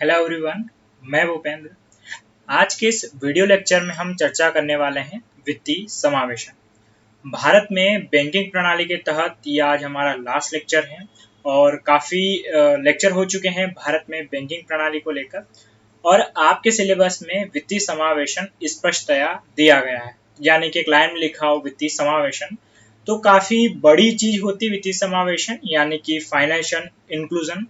Hello everyone, मैं भूपेंद्र। आज के इस वीडियो लेक्चर में हम चर्चा करने वाले हैं वित्तीय समावेशन। भारत में बैंकिंग प्रणाली के तहत ये आज हमारा लास्ट लेक्चर है और काफ़ी लेक्चर हो चुके हैं भारत में बैंकिंग प्रणाली को लेकर। और आपके सिलेबस में वित्तीय समावेशन स्पष्टतया दिया गया है, यानी कि एक लाइन में लिखा हो वित्तीय समावेशन। तो काफ़ी बड़ी चीज़ होती है वित्तीय समावेशन, यानी कि फाइनेंशियल इंक्लूजन।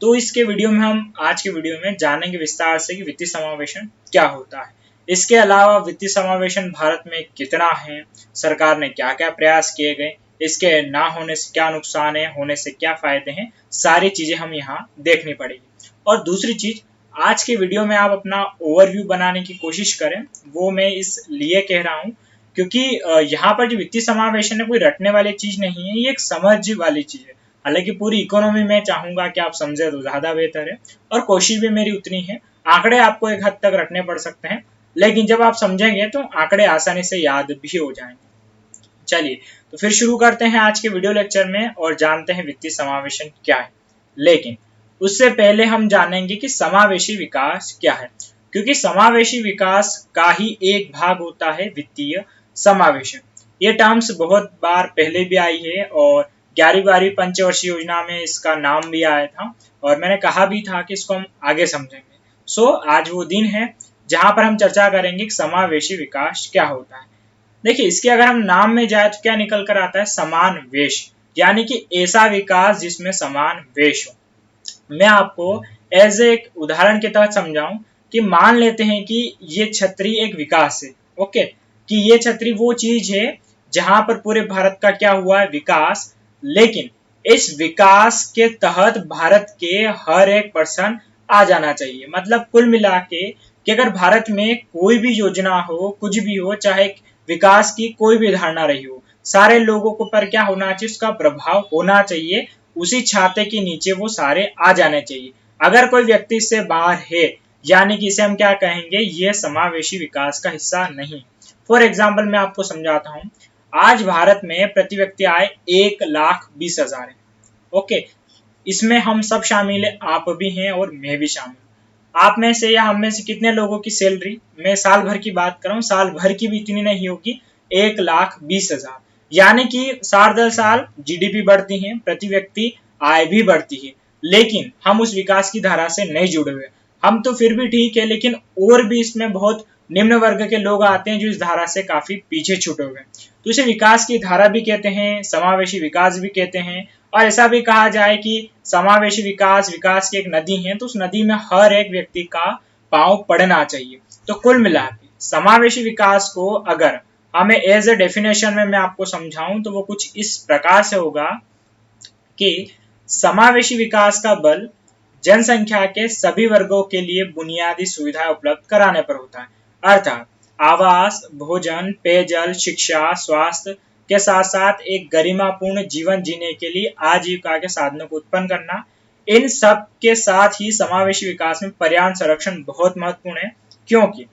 तो इसके वीडियो में हम आज के वीडियो में जानेंगे विस्तार से कि वित्तीय समावेशन क्या होता है। इसके अलावा वित्तीय समावेशन भारत में कितना है, सरकार ने क्या क्या प्रयास किए गए, इसके ना होने से क्या नुकसान है, होने से क्या फायदे हैं, सारी चीजें हम यहाँ देखनी पड़ेगी। और दूसरी चीज, आज के वीडियो में आप अपना ओवरव्यू बनाने की कोशिश करें। वो मैं इसलिए कह रहा हूँ क्योंकि यहाँ पर जो वित्तीय समावेशन है कोई रटने वाली चीज नहीं है, ये एक समझ वाली चीज है। हालांकि पूरी इकोनॉमी में चाहूंगा कि आप समझे तो ज्यादा बेहतर है, और कोशिश भी मेरी उतनी है। आंकड़े आपको एक हद तक रटने पड़ सकते हैं, लेकिन जब आप समझेंगे तो आंकड़े आसानी से याद भी हो जाएंगे। चलिए तो फिर शुरू करते हैं आज के वीडियो लेक्चर में और जानते हैं वित्तीय समावेशन क्या है। लेकिन उससे पहले हम जानेंगे कि समावेशी विकास क्या है, क्योंकि समावेशी विकास का ही एक भाग होता है वित्तीय समावेशन। ये टर्म्स बहुत बार पहले भी आई है और 11वीं पंचवर्षीय योजना में इसका नाम भी आया था, और मैंने कहा भी था कि इसको हम आगे समझेंगे। सो आज वो दिन है जहां पर हम चर्चा करेंगे कि समावेशी विकास क्या होता है। देखिए, इसके अगर हम नाम में जाए तो क्या निकल कर आता है, समान वेश, यानी कि ऐसा विकास जिसमें समान वेश हो। मैं आपको एज एक उदाहरण के तहत समझाऊं कि मान लेते हैं कि ये छतरी एक विकास है। ओके, कि ये छतरी वो चीज है जहां पर पूरे भारत का क्या हुआ है, विकास। लेकिन इस विकास के तहत भारत के हर एक पर्सन आ जाना चाहिए। मतलब कुल मिला के कि अगर भारत में कोई भी योजना हो, कुछ भी हो, चाहे विकास की कोई भी धारणा रही हो, सारे लोगों को पर क्या होना चाहिए, उसका प्रभाव होना चाहिए। उसी छाते के नीचे वो सारे आ जाने चाहिए। अगर कोई व्यक्ति इससे बाहर है, यानी कि इसे हम क्या कहेंगे, ये समावेशी विकास का हिस्सा नहीं। फॉर एग्जाम्पल मैं आपको समझाता हूँ। आज भारत में प्रति व्यक्ति आय 1,20,000 है। ओके, इसमें हम सब शामिल है, आप भी हैं और मैं भी शामिल। आप में से या हम में से कितने लोगों की सैलरी, मैं साल भर की बात कर रहा हूँ, साल भर की भी इतनी नहीं होगी, 1,20,000। यानी कि साल दर साल जीडीपी बढ़ती है, प्रति व्यक्ति आय भी बढ़ती है, लेकिन हम उस विकास की धारा से नहीं जुड़े हुए। हम तो फिर भी ठीक है, लेकिन और भी इसमें बहुत निम्न वर्ग के लोग आते हैं जो इस धारा से काफी पीछे छूटे हुए हैं। तो इसे विकास की धारा भी कहते हैं, समावेशी विकास भी कहते हैं। और ऐसा भी कहा जाए कि समावेशी विकास विकास की एक नदी है, तो उस नदी में हर एक व्यक्ति का पांव पड़ना चाहिए। तो कुल मिला के समावेशी विकास को अगर हमें एज ए डेफिनेशन में मैं आपको समझाऊं तो वो कुछ इस प्रकार से होगा कि समावेशी विकास का बल जनसंख्या के सभी वर्गों के लिए बुनियादी सुविधाएं उपलब्ध कराने पर होता है। अर्थात आवास, भोजन, पेयजल, शिक्षा, स्वास्थ्य के साथ साथ एक गरिमापूर्ण जीवन जीने के लिए आजीविका के साधनों को उत्पन्न करना। इन सब के साथ ही समावेशी विकास में पर्यावरण संरक्षण बहुत महत्वपूर्ण है, क्योंकि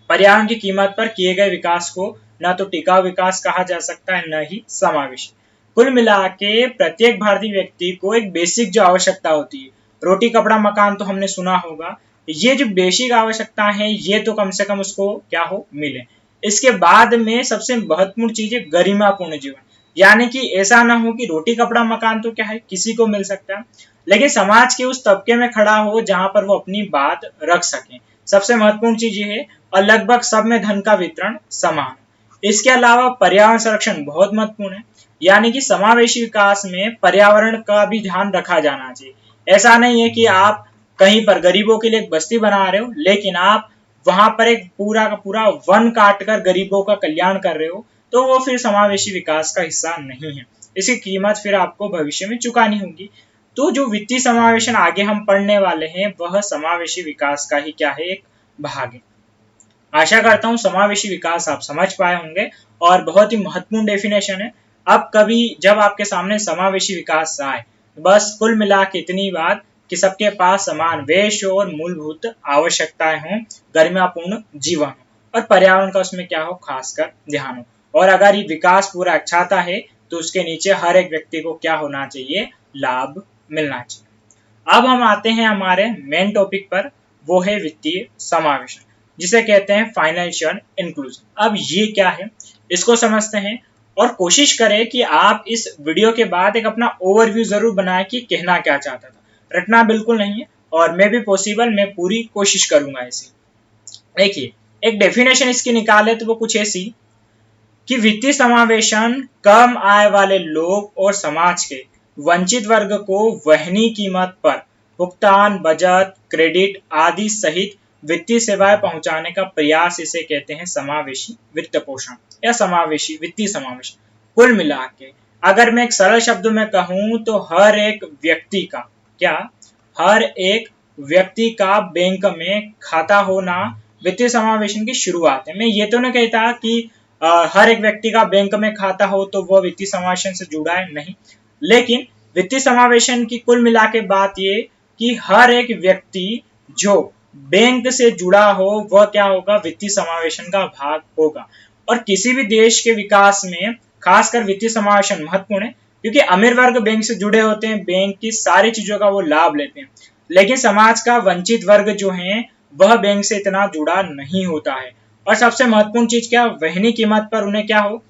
पर्यावरण की कीमत पर किए गए विकास को न तो टिकाऊ विकास कहा जा सकता है, न ही समावेशी। कुल मिला के प्रत्येक भारतीय व्यक्ति को एक बेसिक जो आवश्यकता होती है, रोटी कपड़ा मकान तो हमने सुना होगा, ये जो बेसिक आवश्यकता है ये तो कम से कम उसको क्या हो, मिले। इसके बाद में सबसे महत्वपूर्ण चीज है गरिमापूर्ण जीवन, यानी कि ऐसा ना हो कि रोटी कपड़ा मकान तो क्या है, किसी को मिल सकता है, लेकिन समाज के उस तबके में खड़ा हो जहां पर वो अपनी बात रख सके। सबसे महत्वपूर्ण चीज ये है, और लगभग सब में धन का वितरण समान। इसके अलावा पर्यावरण संरक्षण बहुत महत्वपूर्ण है, यानी कि समावेशी विकास में पर्यावरण का भी ध्यान रखा जाना चाहिए। ऐसा नहीं है कि आप कहीं पर गरीबों के लिए एक बस्ती बना रहे हो, लेकिन आप वहां पर एक पूरा का पूरा वन काट कर गरीबों का कल्याण कर रहे हो, तो वो फिर समावेशी विकास का हिस्सा नहीं है। इसकी कीमत फिर आपको भविष्य में चुकानी होगी। तो जो वित्तीय समावेशन आगे हम पढ़ने वाले हैं वह समावेशी विकास का ही क्या है, एक भाग है। आशा करता हूँ समावेशी विकास आप समझ पाए होंगे और बहुत ही महत्वपूर्ण डेफिनेशन है। अब कभी जब आपके सामने समावेशी विकास आए, बस कुल मिला के इतनी बात कि सबके पास समान वेश और मूलभूत आवश्यकताएं हों, गरिमापूर्ण जीवन हो, और पर्यावरण का उसमें क्या हो, खासकर ध्यान हो। और अगर ये विकास पूरा अच्छा है तो उसके नीचे हर एक व्यक्ति को क्या होना चाहिए, लाभ मिलना चाहिए। अब हम आते हैं हमारे मेन टॉपिक पर, वो है वित्तीय समावेशन, जिसे कहते हैं फाइनेंशियल इंक्लूजन। अब ये क्या है इसको समझते हैं और कोशिश करें कि आप इस वीडियो के बाद एक अपना ओवरव्यू जरूर बनाएं कि कहना क्या चाहता था। रटना बिल्कुल नहीं है, और मैं भी पॉसिबल मैं पूरी कोशिश करूंगा ऐसी। देखिए, एक डेफिनेशन इसकी निकाले तो वो कुछ ऐसी कि वित्तीय समावेशन कम आय वाले लोग और समाज के वंचित वर्ग को वहनी कीमत पर भुगतान, बचत, क्रेडिट आदि सहित वित्तीय सेवाएं पहुंचाने का प्रयास, इसे कहते हैं समावेशी वित्त पोषण या समावेशी वित्तीय समावेशन। कुल मिला के अगर मैं एक सरल शब्दों में कहूं तो हर एक व्यक्ति का हर एक व्यक्ति का बैंक में खाता होना वित्तीय समावेशन की शुरुआत है। मैं ये तो नहीं कहता कि हर एक व्यक्ति का बैंक में खाता हो तो वह वित्तीय समावेशन से जुड़ा है, नहीं। लेकिन वित्तीय समावेशन की कुल मिला के बात ये कि हर एक व्यक्ति जो बैंक से जुड़ा हो वह क्या होगा, वित्तीय समावेशन का भाग होगा। और किसी भी देश के विकास में खासकर वित्तीय समावेशन महत्वपूर्ण है, क्योंकि अमीर वर्ग बैंक से जुड़े होते हैं, बैंक की सारी चीजों का वो लाभ लेते हैं। लेकिन समाज का वंचित वर्ग जो है वह बैंक से इतना जुड़ा नहीं होता है। और सबसे महत्वपूर्ण चीज क्या, वहनी कीमत पर उन्हें क्या हो,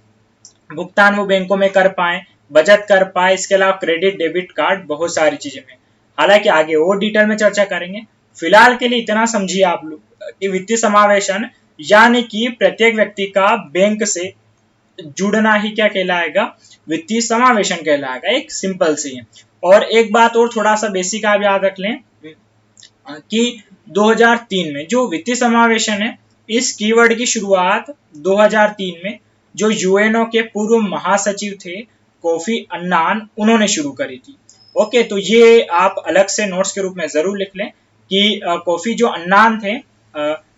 भुगतान वो बैंकों में कर पाए, बचत कर पाए, इसके अलावा क्रेडिट, डेबिट कार्ड, बहुत सारी चीजें में। हालांकि आगे और डिटेल में चर्चा करेंगे। फिलहाल के लिए इतना समझिए आप लोग कि वित्तीय समावेशन यानी कि प्रत्येक व्यक्ति का बैंक से जुड़ना ही क्या कहलाएगा, वित्तीय समावेशन कहलाएगा। एक सिंपल सी है। और एक बात और थोड़ा सा बेसिक आप याद रख लें कि 2003 में जो वित्तीय समावेशन है, इस कीवर्ड की शुरुआत 2003 में जो यूएनओ के पूर्व महासचिव थे कोफी अन्नान, उन्होंने शुरू करी थी। ओके, तो ये आप अलग से नोट्स के रूप में जरूर लिख लें कि कोफी जो अन्नान थे,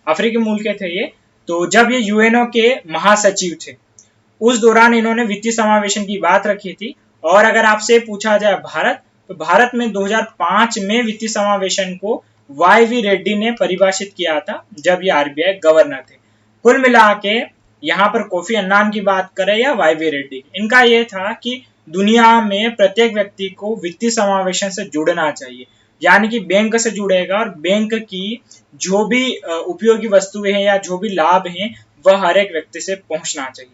अफ्रीकी मूल के थे ये। तो जब ये यूएनओ के महासचिव थे उस दौरान इन्होंने वित्तीय समावेशन की बात रखी थी। और अगर आपसे पूछा जाए भारत, तो भारत में 2005 में वित्तीय समावेशन को वाई.वी. रेड्डी ने परिभाषित किया था, जब ये आरबीआई गवर्नर थे। कुल मिला के यहाँ पर कोफी अन्नान की बात करें या वाई.वी. रेड्डी, इनका यह था कि दुनिया में प्रत्येक व्यक्ति को वित्तीय समावेशन से जुड़ना चाहिए, यानी कि बैंक से जुड़ेगा और बैंक की जो भी उपयोगी वस्तुएं हैं या जो भी लाभ हैं वह हर एक व्यक्ति से पहुंचना चाहिए।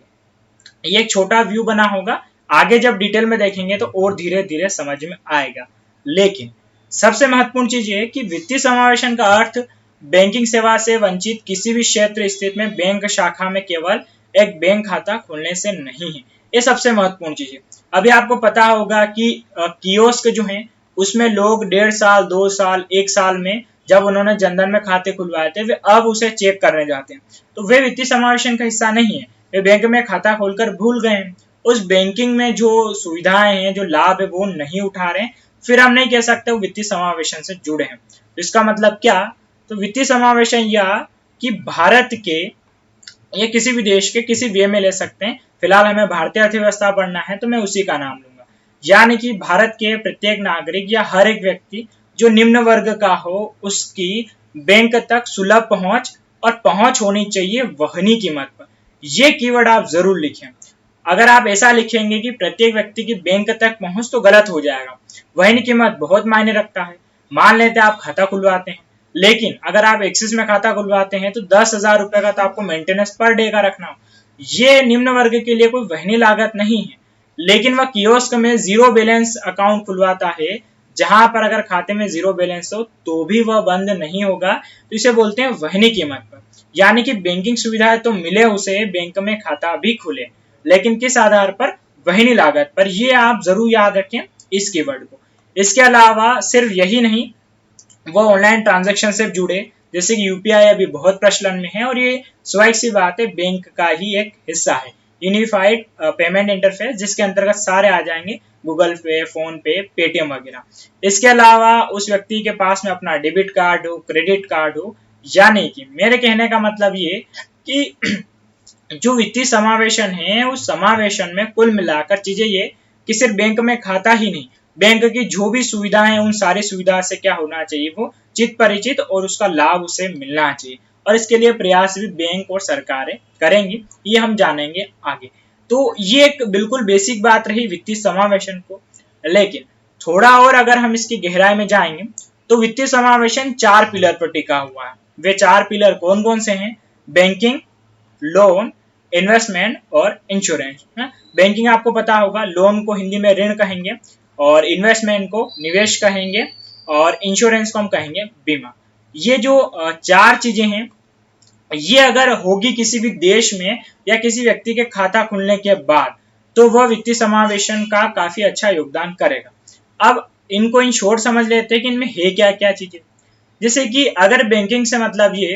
ये एक छोटा व्यू बना होगा, आगे जब डिटेल में देखेंगे तो और धीरे धीरे समझ में आएगा। लेकिन सबसे महत्वपूर्ण चीज ये कि वित्तीय समावेशन का अर्थ बैंकिंग सेवा से वंचित किसी भी क्षेत्र स्थित में बैंक शाखा में केवल एक बैंक खाता खोलने से नहीं है। ये सबसे महत्वपूर्ण चीज है। अभी आपको पता होगा कि कियोस्क जो है उसमें लोग 1.5 साल, 2 साल, 1 साल में जब उन्होंने जनधन में खाते खुलवाए थे, वे अब उसे चेक करने जाते हैं, तो वे वित्तीय समावेशन का हिस्सा नहीं है। वे बैंक में खाता खोलकर भूल गए हैं, उस बैंकिंग में जो सुविधाएं हैं, जो लाभ है वो नहीं उठा रहे हैं, फिर हम नहीं कह सकते वो वित्तीय समावेशन से जुड़े हैं। तो इसका मतलब क्या, तो वित्तीय समावेशन या कि भारत के या किसी भी देश के किसी वे में ले सकते हैं। फिलहाल हमें भारतीय अर्थव्यवस्था पढ़ना है तो मैं उसी का नाम लूंगा। यानी कि भारत के प्रत्येक नागरिक या हर एक व्यक्ति जो निम्न वर्ग का हो उसकी बैंक तक सुलभ पहुंच और पहुंच होनी चाहिए वहनी कीमत पर। यह कीवर्ड आप जरूर लिखें। अगर आप ऐसा लिखेंगे कि प्रत्येक व्यक्ति की बैंक तक पहुंच, तो गलत हो जाएगा। वहनी कीमत बहुत मायने रखता है। मान लेते हैं आप खाता खुलवाते हैं, लेकिन अगर आप एक्सिस में खाता खुलवाते हैं तो 10,000 रुपए का तो आपको मेंटेनेंस पर डे का रखना हो। ये निम्न वर्ग के लिए कोई वहनी लागत नहीं है। लेकिन वह कियोस्क में जीरो बैलेंस अकाउंट खुलवाता है, जहां पर अगर खाते में जीरो बैलेंस हो तो भी वह बंद नहीं होगा, तो इसे बोलते हैं वहनी कीमत पर। यानी कि बैंकिंग सुविधाएं तो मिले उसे, बैंक में खाता भी खुले, लेकिन किस आधार पर, वहनी लागत पर। ये आप जरूर याद रखें इस कीवर्ड को। इसके अलावा सिर्फ यही नहीं, वो ऑनलाइन ट्रांजैक्शन से जुड़े, जैसे कि यूपीआई अभी बहुत प्रचलन में है और ये स्वाभाविक सी बात है, बैंक का ही एक हिस्सा है। यूनिफाइड पेमेंट इंटरफेस, जिसके अंतर्गत सारे आ जाएंगे, गूगल पे, फोन पे, पेटीएम वगैरह। इसके अलावा उस व्यक्ति के पास में अपना डेबिट कार्ड हो, क्रेडिट कार्ड हो। यानी कि मेरे कहने का मतलब ये कि जो वित्तीय समावेशन है उस समावेशन में कुल मिलाकर चीजें ये कि सिर्फ बैंक में खाता ही नहीं, बैंक की जो भी सुविधाएं, उन सारी सुविधा से क्या होना चाहिए, वो चित परिचित और उसका लाभ उसे मिलना चाहिए। और इसके लिए प्रयास भी बैंक और सरकारें करेंगी, ये हम जानेंगे आगे। तो ये एक बिल्कुल बेसिक बात रही वित्तीय समावेशन को। लेकिन थोड़ा और अगर हम इसकी गहराई में जाएंगे तो वित्तीय समावेशन 4 पिलर पर टिका हुआ है। वे 4 पिलर कौन कौन से हैं? बैंकिंग, लोन, इन्वेस्टमेंट और इंश्योरेंस। बैंकिंग आपको पता होगा, लोन को हिंदी में ऋण कहेंगे, और इन्वेस्टमेंट को निवेश कहेंगे, और इंश्योरेंस को हम कहेंगे बीमा। ये जो 4 चीजें हैं, ये अगर होगी किसी भी देश में या किसी व्यक्ति के खाता खुलने के बाद, तो वह वित्तीय समावेशन का काफी अच्छा योगदान करेगा। अब इनको इन शॉर्ट समझ लेते हैं कि इनमें है क्या क्या चीजें। जैसे कि अगर बैंकिंग से मतलब ये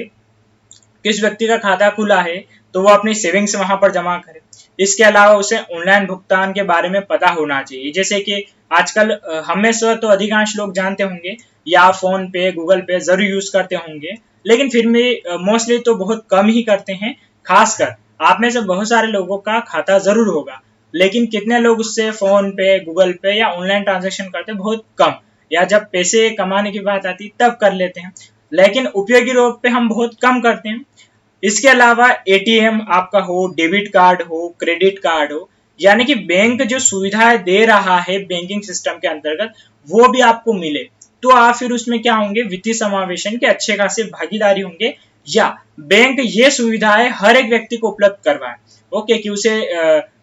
किस व्यक्ति का खाता खुला है तो वो अपनी सेविंग्स वहां पर जमा करे। इसके अलावा उसे ऑनलाइन भुगतान के बारे में पता होना चाहिए, जैसे कि आजकल हमें से तो अधिकांश लोग जानते होंगे या फोन पे, गूगल पे जरूर यूज करते होंगे, लेकिन फिर भी मोस्टली तो बहुत कम ही करते हैं। खासकर आप में से बहुत सारे लोगों का खाता जरूर होगा, लेकिन कितने लोग उससे फोन पे, गूगल पे या ऑनलाइन ट्रांजेक्शन करते हैं? बहुत कम, या जब पैसे कमाने की बात आती तब कर लेते हैं, लेकिन उपयोगी रूप पे हम बहुत कम करते हैं। इसके अलावा एटीएम आपका हो, डेबिट कार्ड हो, क्रेडिट कार्ड हो, यानी कि बैंक जो सुविधाएं दे रहा है बैंकिंग सिस्टम के अंतर्गत, वो भी आपको मिले, तो आप फिर उसमें क्या होंगे? वित्तीय समावेशन के अच्छे खासे भागीदारी होंगे। या बैंक ये सुविधाएं हर एक व्यक्ति को उपलब्ध करवाए, ओके, कि उसे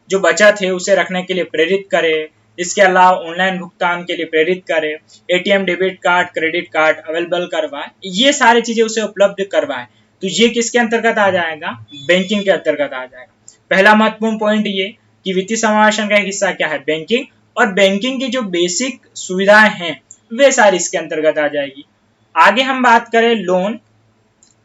जो बचत है उसे रखने के लिए प्रेरित करे। इसके अलावा ऑनलाइन भुगतान के लिए प्रेरित करे, ATM, debit card, credit card available करवाए, ये सारी चीजें उसे उपलब्ध करवाए। तो ये किसके अंतर्गत आ जाएगा? बैंकिंग के अंतर्गत आ जाएगा। पहला महत्वपूर्ण पॉइंट ये कि वित्तीय समावेशन का एक हिस्सा क्या है? बैंकिंग, और बैंकिंग की जो बेसिक सुविधाएं हैं वे सारी इसके अंतर्गत आ जाएगी। आगे हम बात करें लोन।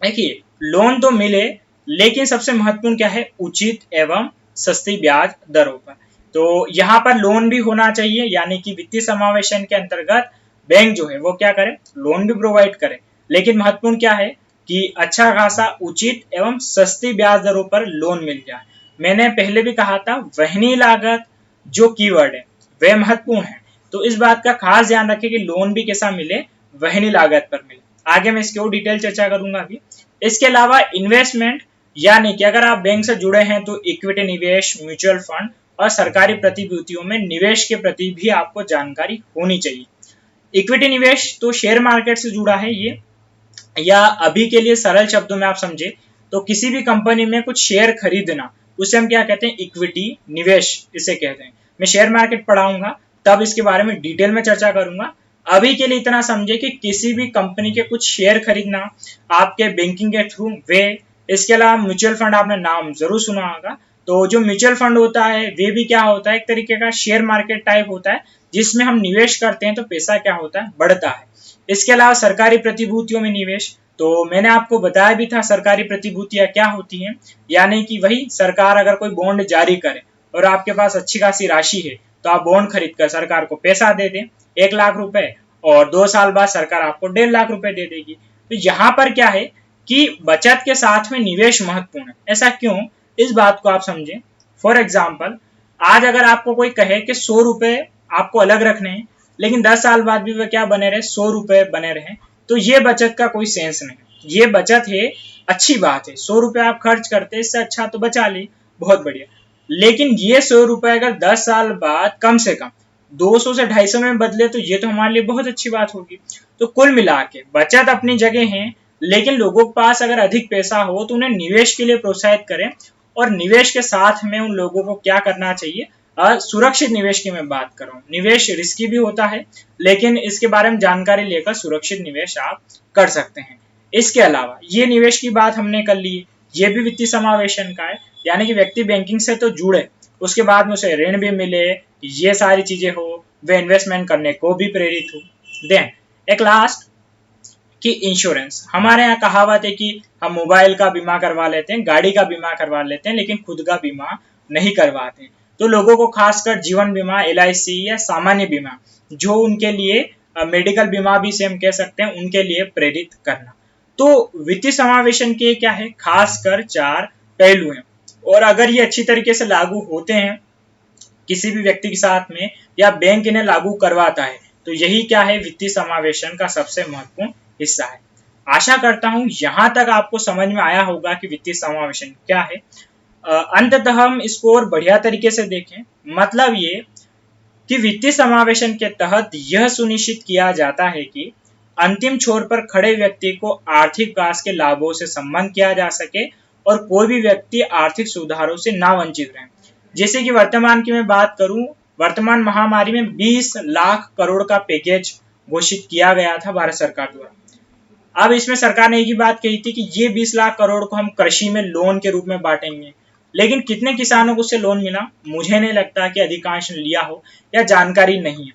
देखिए, लोन तो मिले, लेकिन सबसे महत्वपूर्ण क्या है? उचित एवं सस्ती ब्याज दरों पर। तो यहाँ पर लोन भी होना चाहिए, यानी कि वित्तीय समावेशन के अंतर्गत बैंक जो है वो क्या करे? लोन भी प्रोवाइड करे, लेकिन महत्वपूर्ण क्या है कि अच्छा खासा उचित एवं सस्ती ब्याज दरों पर लोन मिल जाए। मैंने पहले भी कहा था, वहनीय लागत जो कीवर्ड है वह महत्वपूर्ण है, तो इस बात का खास ध्यान रखें कि लोन भी कैसा मिले? वहनीय लागत पर मिले। आगे मैं इसकी और डिटेल चर्चा करूंगा अभी। इसके अलावा इन्वेस्टमेंट, यानी कि अगर आप बैंक से जुड़े हैं तो इक्विटी निवेश, म्यूचुअल फंड और सरकारी प्रतिभूतियों में निवेश के प्रति भी आपको जानकारी होनी चाहिए। इक्विटी निवेश तो शेयर मार्केट से जुड़ा है ये, या अभी के लिए सरल शब्दों में आप समझे तो किसी भी कंपनी में कुछ शेयर खरीदना, उसे हम क्या कहते हैं? इक्विटी निवेश इसे कहते हैं। मैं शेयर मार्केट पढ़ाऊंगा तब इसके बारे में डिटेल में चर्चा करूंगा। अभी के लिए इतना समझे कि किसी भी कंपनी के कुछ शेयर खरीदना आपके बैंकिंग के थ्रू वे। इसके अलावा म्यूचुअल फंड आपने नाम जरूर सुना होगा, तो जो म्यूचुअल फंड होता है वे भी क्या होता है? एक तरीके का शेयर मार्केट टाइप होता है, जिसमें हम निवेश करते हैं तो पैसा क्या होता है? बढ़ता है। इसके अलावा सरकारी प्रतिभूतियों में निवेश, तो मैंने आपको बताया भी था सरकारी प्रतिभूतियां क्या होती हैं, यानी कि वही सरकार अगर कोई बॉन्ड जारी करे और आपके पास अच्छी खासी राशि है तो आप बॉन्ड खरीद कर सरकार को पैसा दे दें 1 लाख रुपए, और 2 साल बाद सरकार आपको 1.5 लाख रुपए दे देगी। तो यहाँ पर क्या है कि बचत के साथ में निवेश महत्वपूर्ण है। ऐसा क्यों? इस बात को आप समझें। फॉर एग्जाम्पल, आज अगर आपको कोई कहे कि 100 रुपए आपको अलग रखने हैं, लेकिन 10 साल बाद भी वह क्या बने रहे? 100 रुपए बने रहे, तो ये बचत का कोई सेंस नहीं। ये बचत है, अच्छी बात है, 100 रुपए आप खर्च करते, इससे अच्छा तो बचा ली, बहुत बढ़िया। लेकिन ये 100 रुपए अगर 10 साल बाद कम से कम 200 से 250 में बदले तो ये तो हमारे लिए बहुत अच्छी बात होगी। तो कुल मिला के बचत अपनी जगह है, लेकिन लोगों के पास अगर अधिक पैसा हो तो उन्हें निवेश के लिए प्रोत्साहित करें, और निवेश के साथ में उन लोगों को क्या करना चाहिए? सुरक्षित निवेश की मैं बात कर रहा हूँ। निवेश रिस्की भी होता है, लेकिन इसके बारे में जानकारी लेकर सुरक्षित निवेश आप कर सकते हैं। इसके अलावा ये निवेश की बात हमने कर ली, ये भी वित्तीय समावेशन का है, यानी कि व्यक्ति बैंकिंग से तो जुड़े, उसके बाद में उसे ऋण भी मिले, ये सारी चीजें हो, वे इन्वेस्टमेंट करने को भी प्रेरित हो। देन एक लास्ट कि इंश्योरेंस। हमारे यहाँ कहावत है कि हम मोबाइल का बीमा करवा लेते हैं, गाड़ी का बीमा करवा लेते हैं, लेकिन खुद का बीमा नहीं करवाते। तो लोगों को खासकर जीवन बीमा, LIC या सामान्य बीमा, जो उनके लिए मेडिकल बीमा भी से हम कह सकते हैं, उनके लिए प्रेरित करना। तो वित्तीय समावेशन के क्या है? खासकर 4 पहलू हैं, और अगर ये अच्छी तरीके से लागू होते हैं किसी भी व्यक्ति के साथ में, या बैंक इन्हें लागू करवाता है, तो यही क्या है? वित्तीय समावेशन का सबसे महत्वपूर्ण हिस्सा है। आशा करता हूं यहां तक आपको समझ में आया होगा कि वित्तीय समावेशन क्या है। अंततः हम इसको और बढ़िया तरीके से देखें, मतलब ये कि वित्तीय समावेशन के तहत यह सुनिश्चित किया जाता है कि अंतिम छोर पर खड़े व्यक्ति को आर्थिक विकास के लाभों से संबद्ध किया जा सके और कोई भी व्यक्ति आर्थिक सुधारों से ना वंचित रहे। जैसे कि वर्तमान की मैं बात करूं, वर्तमान महामारी में 20 लाख करोड़ का पैकेज घोषित किया गया था भारत सरकार द्वारा। अब इसमें सरकार ने एक ही बात कही थी कि ये 20 लाख करोड़ को हम कृषि में लोन के रूप में बांटेंगे, लेकिन कितने किसानों को उससे लोन मिला मुझे नहीं लगता कि अधिकांश ने लिया हो या जानकारी नहीं है।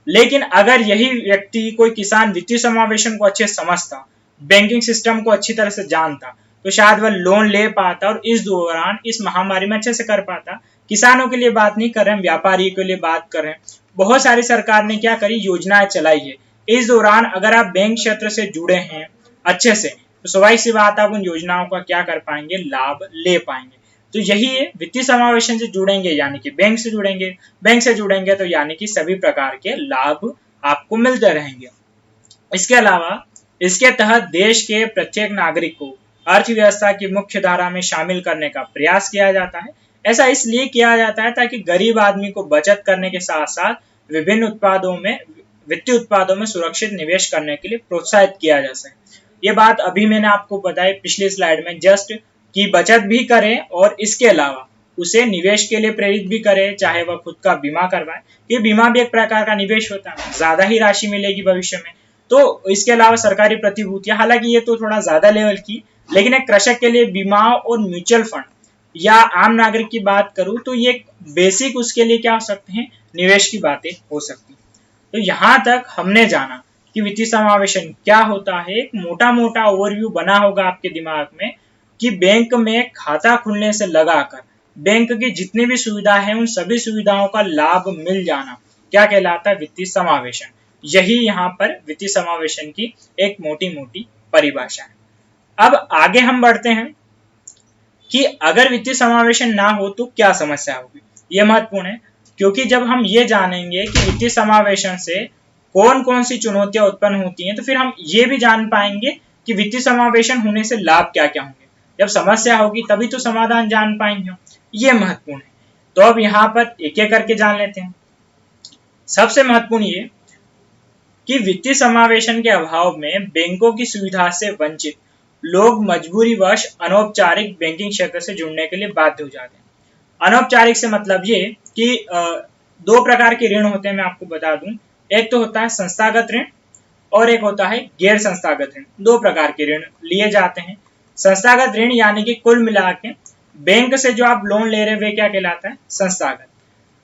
लेकिन अगर यही व्यक्ति कोई किसान वित्तीय समावेशन को अच्छे समझता, बैंकिंग सिस्टम को अच्छी तरह से जानता, तो शायद वह लोन ले पाता और इस दौरान इस महामारी में अच्छे से कर पाता। किसानों के लिए बात नहीं कर रहे हैं, व्यापारी के लिए बात कर रहे हैं। बहुत सारी सरकार ने क्या करी, योजनाएं चलाई है। इस दौरान अगर आप बैंक क्षेत्र से जुड़े हैं अच्छे से, तो स्वाभाविक सी बात आप उन योजनाओं का क्या कर पाएंगे, लाभ ले पाएंगे। तो यही है, वित्तीय समावेशन से जुड़ेंगे यानी कि बैंक से जुड़ेंगे, बैंक से जुड़ेंगे तो यानी कि सभी प्रकार के लाभ आपको मिलते रहेंगे। इसके अलावा इसके तहत देश के प्रत्येक नागरिक को अर्थव्यवस्था की मुख्य धारा में शामिल करने का प्रयास किया जाता है। ऐसा इसलिए किया जाता है ताकि गरीब आदमी को बचत करने के साथ साथ विभिन्न उत्पादों में, वित्तीय उत्पादों में सुरक्षित निवेश करने के लिए प्रोत्साहित किया जा सके। ये बात अभी मैंने आपको बताई पिछली स्लाइड में जस्ट, कि बचत भी करें और इसके अलावा उसे निवेश के लिए प्रेरित भी करे, चाहे वह खुद का बीमा करवाए। ये बीमा भी एक प्रकार का निवेश होता है, ज्यादा ही राशि मिलेगी भविष्य में। तो इसके अलावा सरकारी प्रतिभूतियां, हालांकि ये तो थोड़ा ज्यादा लेवल की, लेकिन एक कृषक के लिए बीमा और म्यूचुअल फंड या आम नागरिक की बात करूं तो ये बेसिक उसके लिए क्या हो सकते हैं, निवेश की बातें हो सकती। तो यहां तक हमने जाना कि वित्तीय समावेशन क्या होता है। एक मोटा मोटा ओवरव्यू बना होगा आपके दिमाग में कि बैंक में खाता खुलने से लगाकर बैंक की जितनी भी सुविधा है उन सभी सुविधाओं का लाभ मिल जाना क्या कहलाता है, वित्तीय समावेशन। यही यहाँ पर वित्तीय समावेशन की एक मोटी मोटी परिभाषा है। अब आगे हम बढ़ते हैं कि अगर वित्तीय समावेशन ना हो तो क्या समस्या होगी। ये महत्वपूर्ण है, क्योंकि जब हम ये जानेंगे कि वित्तीय समावेशन से कौन कौन सी चुनौतियां उत्पन्न होती हैं, तो फिर हम ये भी जान पाएंगे कि वित्तीय समावेशन होने से लाभ क्या क्या होंगे। जब समस्या होगी तभी तो समाधान जान पाएंगे, ये महत्वपूर्ण है। तो अब यहाँ पर एक एक करके जान लेते हैं। सबसे महत्वपूर्ण ये कि वित्तीय समावेशन के अभाव में बैंकों की सुविधा से वंचित लोग मजबूरीवश अनौपचारिक बैंकिंग क्षेत्र से जुड़ने के लिए बाध्य हो जाते हैं। अनौपचारिक से मतलब ये कि दो प्रकार के ऋण होते हैं, मैं आपको बता दूं। एक तो होता है संस्थागत ऋण और एक होता है गैर संस्थागत ऋण। दो प्रकार के ऋण लिए जाते हैं। संस्थागत ऋण यानी कि कुल मिला के बैंक से जो आप लोन ले रहे हैं वे क्या कहलाता है, संस्थागत।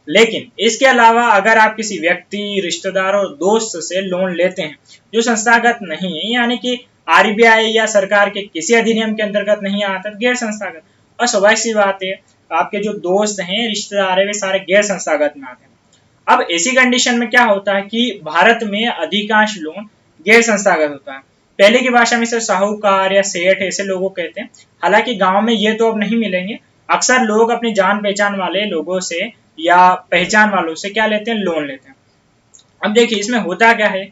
लेकिन इसके अलावा अगर आप किसी व्यक्ति, रिश्तेदार और दोस्त से लोन लेते हैं जो संस्थागत नहीं है, यानी कि आरबीआई या सरकार के किसी अधिनियम के अंतर्गत नहीं आता, गैर संस्थागत। और स्वाभाविक सी बात है, आपके जो दोस्त हैं, रिश्तेदार है, वे सारे गैर संस्थागत में आते हैं। अब ऐसी कंडीशन में क्या होता है कि भारत में अधिकांश लोन गैर संस्थागत होता है। पहले की भाषा में से साहूकार या सेठ ऐसे लोगों कहते हैं। हालांकि गांव में ये तो अब नहीं मिलेंगे। अक्सर लोग अपनी जान पहचान वाले लोगों से या पहचान वालों से क्या लेते हैं, लोन लेते हैं। अब देखिए इसमें होता क्या है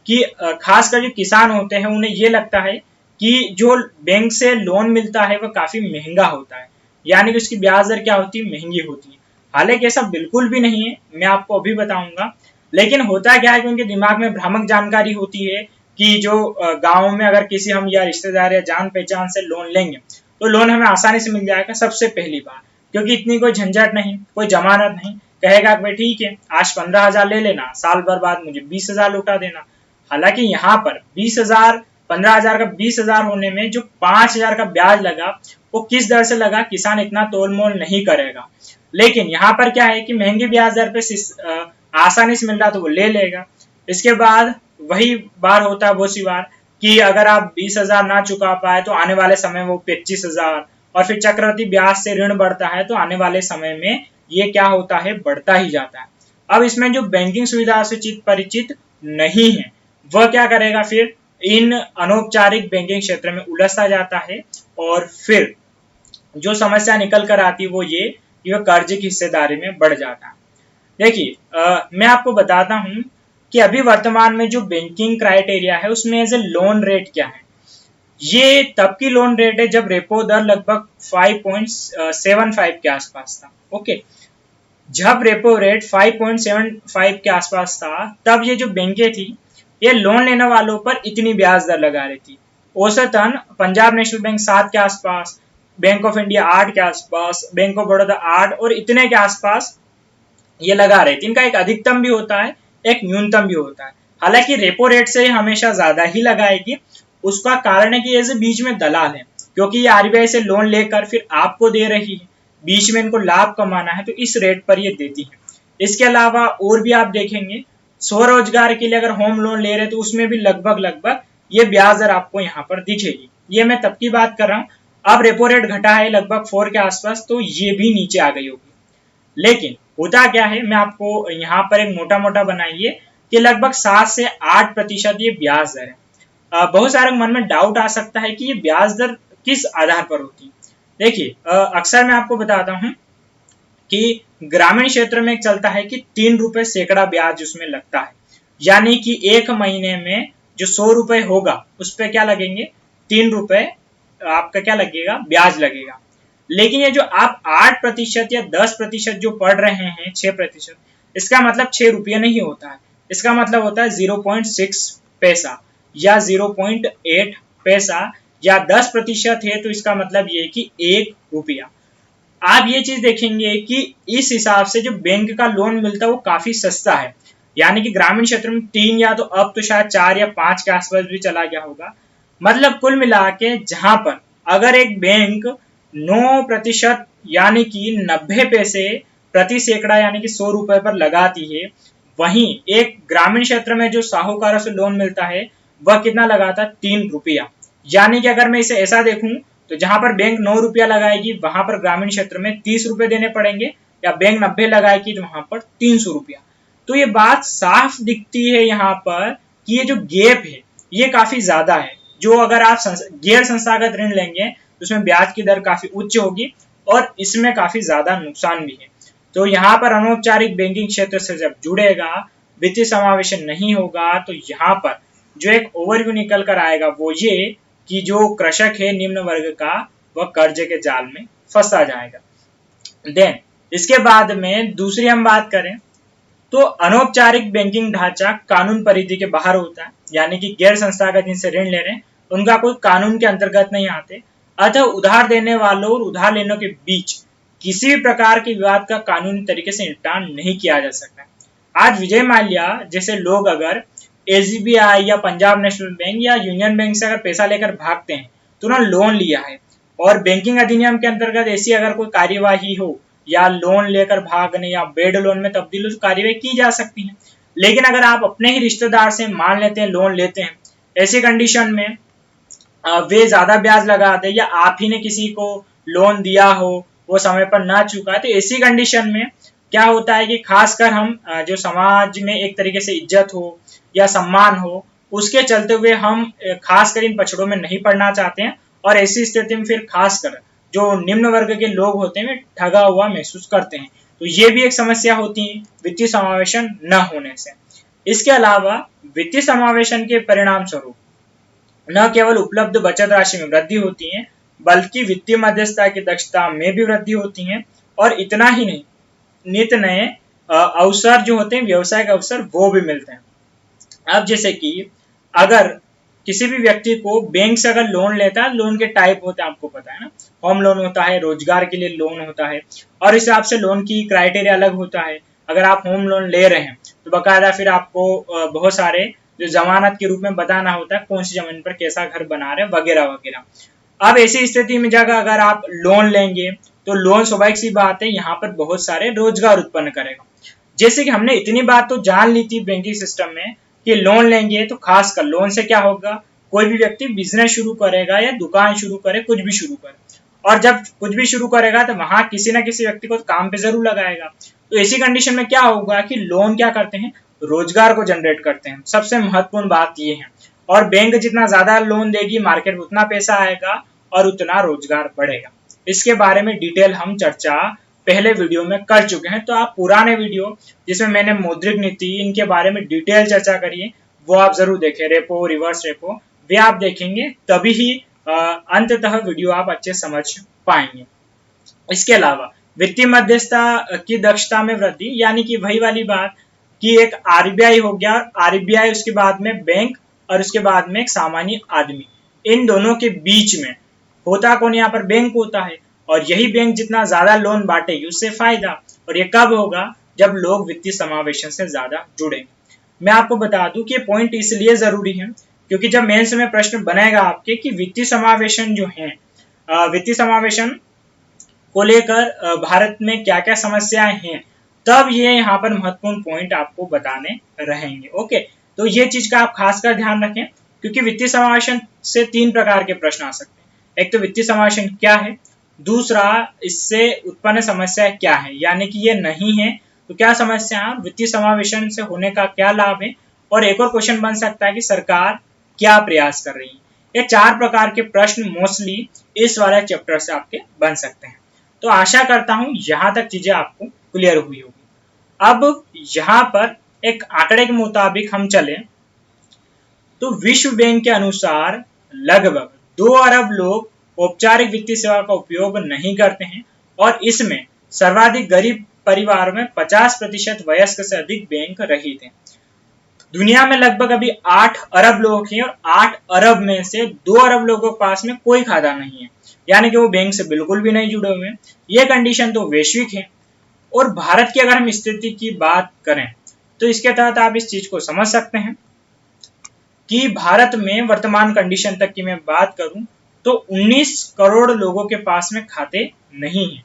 कि खासकर जो किसान होते हैं उन्हें ये लगता है कि जो बैंक से लोन मिलता है वह काफी महंगा होता है, यानी कि उसकी ब्याज दर क्या होती है, महंगी होती है। हालांकि ऐसा बिल्कुल भी नहीं है, मैं आपको अभी बताऊंगा। लेकिन होता क्या है कि उनके दिमाग में भ्रामक जानकारी होती है कि जो गाँव में अगर किसी हम या रिश्तेदार या जान पहचान से लोन लेंगे तो लोन हमें आसानी से मिल जाएगा। सबसे पहली बार क्योंकि इतनी कोई झंझट नहीं, कोई जमानत नहीं। कहेगा भाई ठीक है आज 15,000 ले लेना, साल भर बाद मुझे 20,000 लौटा देना। हालांकि यहाँ पर 20,000 15,000 का 20,000 होने में जो 5,000 का ब्याज लगा वो किस दर से लगा, किसान इतना तोल मोल नहीं करेगा। लेकिन यहाँ पर क्या है कि महंगी ब्याज दर पे आसानी से मिल रहा तो वो ले लेगा। इसके बाद वही बार होता है, वो सी बार कि अगर आप 20,000 ना चुका पाए तो आने वाले समय वो 25,000, और फिर चक्रवृद्धि ब्याज से ऋण बढ़ता है तो आने वाले समय में ये क्या होता है, बढ़ता ही जाता है। अब इसमें जो बैंकिंग सुविधा से परिचित नहीं है वह क्या करेगा, फिर इन अनौपचारिक बैंकिंग क्षेत्र में उलझता जाता है और फिर जो समस्या निकल कर आती है वो ये कि वह कर्ज की हिस्सेदारी में बढ़ जाता है। देखिए मैं आपको बताता हूं कि अभी वर्तमान में जो बैंकिंग क्राइटेरिया है उसमें एज ए लोन रेट क्या है। ये तब की लोन रेट है जब रेपो दर लगभग 5.75 के आसपास था। ओके, जब रेपो रेट 5.75 के आसपास था, तब ये जो बैंकें थी ये लोन लेने वालों पर इतनी ब्याज दर लगा रही थी। औसतन पंजाब नेशनल बैंक 7 के आसपास, बैंक ऑफ इंडिया 8 के आसपास, बैंक ऑफ बड़ौदा 8 और इतने के आसपास ये लगा रहे थे। इनका एक अधिकतम भी होता है, एक न्यूनतम भी होता है। हालांकि रेपो रेट से हमेशा ज्यादा ही लगाएगी। उसका कारण है कि ये बीच में दलाल है, क्योंकि ये आरबीआई से लोन लेकर फिर आपको दे रही है, बीच में इनको लाभ कमाना है, तो इस रेट पर ये देती है। इसके अलावा और भी आप देखेंगे, स्वरोजगार के लिए अगर होम लोन ले रहे तो उसमें भी लगभग ये ब्याज दर आपको यहाँ पर दिखेगी। ये मैं तब की बात कर रहा हूँ, अब रेपो रेट घटा है लगभग 4 के आसपास, तो ये भी नीचे आ गई होगी। लेकिन होता क्या है, मैं आपको यहाँ पर एक मोटा मोटा बनाइए कि लगभग 7 से 8% ये ब्याज दर है। बहुत सारे मन में डाउट आ सकता है कि ये ब्याज दर किस आधार पर होती है। देखिए, अक्सर मैं आपको बताता हूँ कि ग्रामीण क्षेत्र में एक चलता है कि 3 रुपए सैकड़ा ब्याज उसमें लगता है, यानी कि एक महीने में जो 100 रुपए होगा उस पर क्या लगेंगे, 3 रुपए आपका क्या लगेगा, ब्याज लगेगा। लेकिन ये जो आप 8% या 10% जो पढ़ रहे हैं, 6%, इसका मतलब 6 रुपये नहीं होता है। इसका मतलब होता है 0.6 पैसा या 0.8 पैसा, या 10% है तो इसका मतलब ये कि 1 रुपया। आप ये चीज देखेंगे कि इस हिसाब से जो बैंक का लोन मिलता है वो काफी सस्ता है, यानी कि ग्रामीण क्षेत्र में 3 या तो अब तो शायद 4 या 5 के आसपास भी चला गया होगा। मतलब कुल मिला के जहां पर अगर एक बैंक 9% यानी कि 90 पैसे प्रति सैकड़ा यानी कि 100 रुपए पर लगाती है, वहीं एक ग्रामीण क्षेत्र में जो साहूकारों से लोन मिलता है वह कितना लगाता है, 3 रुपया। यानी कि अगर मैं इसे ऐसा देखूं तो जहां पर बैंक 9 रुपया लगाएगी वहां पर ग्रामीण क्षेत्र में 30 रुपए देने पड़ेंगे, या बैंक 90 लगाएगी तो वहां पर 300 रुपया। तो ये बात साफ दिखती है यहाँ पर कि ये जो गैप है ये काफी ज्यादा है। जो अगर आप गैर संस्थागत ऋण लेंगे तो उसमें ब्याज की दर काफी उच्च होगी और इसमें काफी ज्यादा नुकसान भी है। तो यहाँ पर अनौपचारिक बैंकिंग क्षेत्र से जब जुड़ेगा, वित्तीय समावेशन नहीं होगा, तो यहाँ पर जो एक ओवरव्यू निकल कर आएगा वो ये कि जो कृषक है निम्न वर्ग का, वह कर्जे के जाल में फंसा जाएगा। देन इसके बाद में दूसरी हम बात करें तो अनौपचारिक बैंकिंग ढांचा कानून परिधि के बाहर होता है, यानी कि गैर संस्थागत जिनसे ऋण ले रहे हैं उनका कोई कानून के अंतर्गत नहीं आते। अतः उधार देने वालों और उधार लेने के बीच किसी भी प्रकार के विवाद का कानूनी तरीके से निपटान नहीं किया जा सकता। आज विजय माल्या जैसे लोग अगर एसबीआई या पंजाब नेशनल बैंक या यूनियन बैंक से अगर पैसा लेकर भागते हैं तो उन्होंने लोन लिया है, और बैंकिंग अधिनियम के अंतर्गत ऐसी अगर कोई कार्यवाही हो या लोन लेकर भागने या बेड लोन में तब्दील हो तो कार्यवाही की जा सकती है। लेकिन अगर आप अपने ही रिश्तेदार से मान लेते हैं, लोन लेते हैं, ऐसी कंडीशन में वे ज्यादा ब्याज लगा दे या आप ही ने किसी को लोन दिया हो वो समय पर ना चुका, तो ऐसी कंडीशन में क्या होता है कि खासकर हम जो समाज में एक तरीके से इज्जत हो या सम्मान हो उसके चलते हुए हम खासकर इन पछड़ों में नहीं पड़ना चाहते हैं, और ऐसी स्थिति में फिर खासकर जो निम्न वर्ग के लोग होते हैं वे ठगा हुआ महसूस करते हैं। तो ये भी एक समस्या होती है वित्तीय समावेशन न होने से। इसके अलावा वित्तीय समावेशन के परिणाम स्वरूप न केवल उपलब्ध बचत राशि में वृद्धि होती है बल्कि वित्तीय मध्यस्थता की दक्षता में भी वृद्धि होती है, और इतना ही नहीं, नित नए अवसर जो होते हैं, व्यवसाय के अवसर वो भी मिलते हैं। अब जैसे कि अगर किसी भी व्यक्ति को बैंक से अगर लोन लेता है, लोन के टाइप होते हैं आपको पता है ना, होम लोन होता है, रोजगार के लिए लोन होता है, और इस हिसाब से लोन की क्राइटेरिया अलग होता है। अगर आप होम लोन ले रहे हैं तो बकायदा फिर आपको बहुत सारे जो जमानत के रूप में बताना होता है कौन सी जमीन पर कैसा घर बना रहे हैं वगैरह वगैरह। अब ऐसी स्थिति में जगह अगर आप लोन लेंगे तो लोन स्वाभाविक सी बात है यहाँ पर बहुत सारे रोजगार उत्पन्न करेगा। जैसे कि हमने इतनी बात तो जान ली थी बैंकिंग सिस्टम में कि लोन लेंगे तो खासकर लोन से क्या होगा, कोई भी व्यक्ति बिजनेस शुरू करेगा या दुकान शुरू करे, कुछ भी शुरू करे, और जब कुछ भी शुरू करेगा तो वहां किसी ना किसी व्यक्ति को काम पे जरूर लगाएगा। तो ऐसी कंडीशन में क्या होगा कि लोन क्या करते हैं, रोजगार को जनरेट करते हैं। सबसे महत्वपूर्ण बात ये है, और बैंक जितना ज्यादा लोन देगी मार्केट में उतना पैसा आएगा और उतना रोजगार बढ़ेगा। इसके बारे में डिटेल हम चर्चा पहले वीडियो में कर चुके हैं, तो आप पुराने वीडियो जिसमें मैंने मौद्रिक नीति इनके बारे में डिटेल चर्चा करी है वो आप जरूर देखें, रेपो रिवर्स रेपो, वे आप देखेंगे तभी ही अंततः वीडियो आप अच्छे समझ पाएंगे। इसके अलावा वित्तीय मध्यस्थता की दक्षता में वृद्धि, यानी कि वही वाली बात कि एक आरबीआई हो गया, आरबीआई उसके बाद में बैंक और उसके बाद में एक सामान्य आदमी, इन दोनों के बीच में होता कौन, यहाँ पर बैंक होता है। और यही बैंक जितना ज्यादा लोन बांटेगी उससे फायदा। और ये कब होगा, जब लोग वित्तीय समावेशन से ज्यादा जुड़ेंगे। मैं आपको बता दूं कि ये पॉइंट इसलिए जरूरी है क्योंकि जब मेंस में प्रश्न बनेगा आपके कि वित्तीय समावेशन जो है, वित्तीय समावेशन को लेकर भारत में क्या क्या समस्याएं हैं, तब ये यहाँ पर महत्वपूर्ण पॉइंट आपको बताने रहेंगे। ओके, तो ये चीज का आप खासकर ध्यान रखें क्योंकि वित्तीय समावेशन से 3 प्रकार के प्रश्न आ सकते हैं। एक तो वित्तीय समावेशन क्या है, दूसरा इससे उत्पन्न समस्या क्या है, यानी कि ये नहीं है तो क्या समस्या है, वित्तीय समावेशन से होने का क्या लाभ है, और एक और क्वेश्चन बन सकता है कि सरकार क्या प्रयास कर रही है। ये 4 प्रकार के प्रश्न मोस्टली इस वाले चैप्टर से आपके बन सकते हैं। तो आशा करता हूं यहां तक चीजें आपको क्लियर हुई होगी। अब यहां पर एक आंकड़े के मुताबिक हम चले तो विश्व बैंक के अनुसार लगभग 2 अरब लोग औपचारिक वित्तीय सेवा का उपयोग नहीं करते हैं और इसमें सर्वाधिक गरीब परिवारों में 50% वयस्क से अधिक बैंक रहित हैं। दुनिया में लगभग अभी 8 अरब लोग हैं और 8 अरब में से 2 अरब लोगों के पास में कोई खाता नहीं है, यानी कि वो बैंक से बिल्कुल भी नहीं जुड़े हुए हैं। ये कंडीशन तो वैश्विक है। और भारत की अगर हम स्थिति की बात करें तो इसके तहत आप इस चीज को समझ सकते हैं कि भारत में वर्तमान कंडीशन तक की मैं बात करूं तो 19 करोड़ लोगों के पास में खाते नहीं है।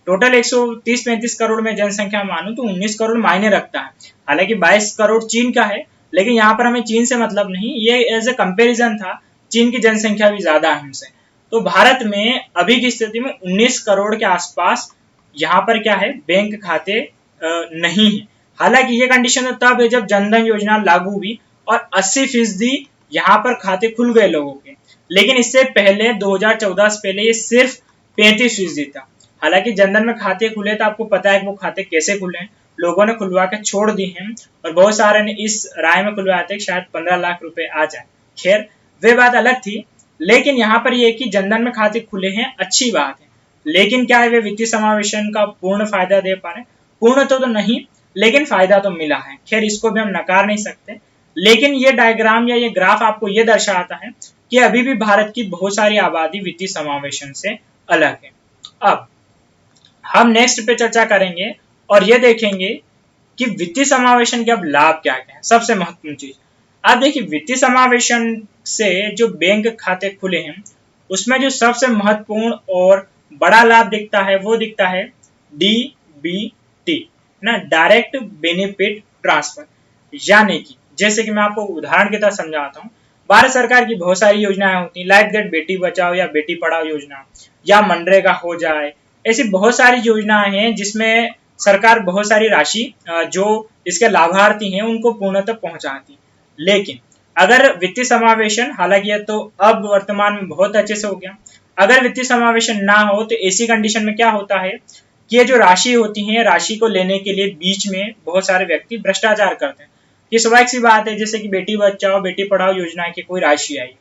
टोटल 130-35 करोड़ में जनसंख्या मानूं तो 19 करोड़ मायने रखता है। हालांकि 22 करोड़ चीन का है, लेकिन यहाँ पर हमें चीन से मतलब नहीं, ये एज ए कंपेरिजन था, चीन की जनसंख्या भी ज्यादा है हमसे। तो भारत में अभी की स्थिति में 19 करोड़ के आसपास यहाँ पर क्या है, बैंक खाते नहीं है। हालांकि ये कंडीशन तो तब है जब जनधन योजना लागू हुई और 80% यहाँ पर खाते खुल गए लोगों के, लेकिन इससे पहले 2014 से पहले ये सिर्फ 35% था। हालांकि जनधन में खाते खुले तो आपको पता है कि वो खाते कैसे खुले हैं, लोगों ने खुलवा के छोड़ दिए हैं और बहुत सारे ने इस राय में खुलवाए थे शायद 15 लाख रुपए आ जाए। खैर वे बात अलग थी, लेकिन यहाँ पर ये कि जनधन में खाते खुले हैं, अच्छी बात है, लेकिन क्या है वे वित्तीय समावेशन का पूर्ण फायदा दे पा रहे? पूर्ण तो नहीं, लेकिन फायदा तो मिला है। खैर इसको भी हम नकार नहीं सकते, लेकिन ये डायग्राम या ये ग्राफ आपको ये दर्शाता है कि अभी भी भारत की बहुत सारी आबादी वित्तीय समावेशन से अलग है। अब हम नेक्स्ट पे चर्चा करेंगे और ये देखेंगे कि वित्तीय समावेशन के अब लाभ क्या क्या है। सबसे महत्वपूर्ण चीज, अब देखिए वित्तीय समावेशन से जो बैंक खाते खुले हैं उसमें जो सबसे महत्वपूर्ण और बड़ा लाभ दिखता है वो दिखता है डीबीटी ना, डायरेक्ट बेनिफिट ट्रांसफर। यानी कि जैसे कि मैं आपको उदाहरण के तहत समझाता हूँ, भारत सरकार की बहुत सारी योजनाएं होती हैं, लाइक दैट बेटी बचाओ या बेटी पढ़ाओ योजना या मनरेगा हो जाए, ऐसी बहुत सारी योजनाएं हैं जिसमें सरकार बहुत सारी राशि जो इसके लाभार्थी हैं उनको पूर्णतः पहुंचाती। लेकिन अगर वित्तीय समावेशन, हालांकि यह तो अब वर्तमान में बहुत अच्छे से हो गया, अगर वित्तीय समावेशन ना हो तो ऐसी कंडीशन में क्या होता है कि ये जो राशि होती है, राशि को लेने के लिए बीच में बहुत सारे व्यक्ति भ्रष्टाचार करते हैं। ये स्वाभाविक सी बात है, जैसे कि बेटी बचाओ बेटी पढ़ाओ योजना की कोई राशि आई,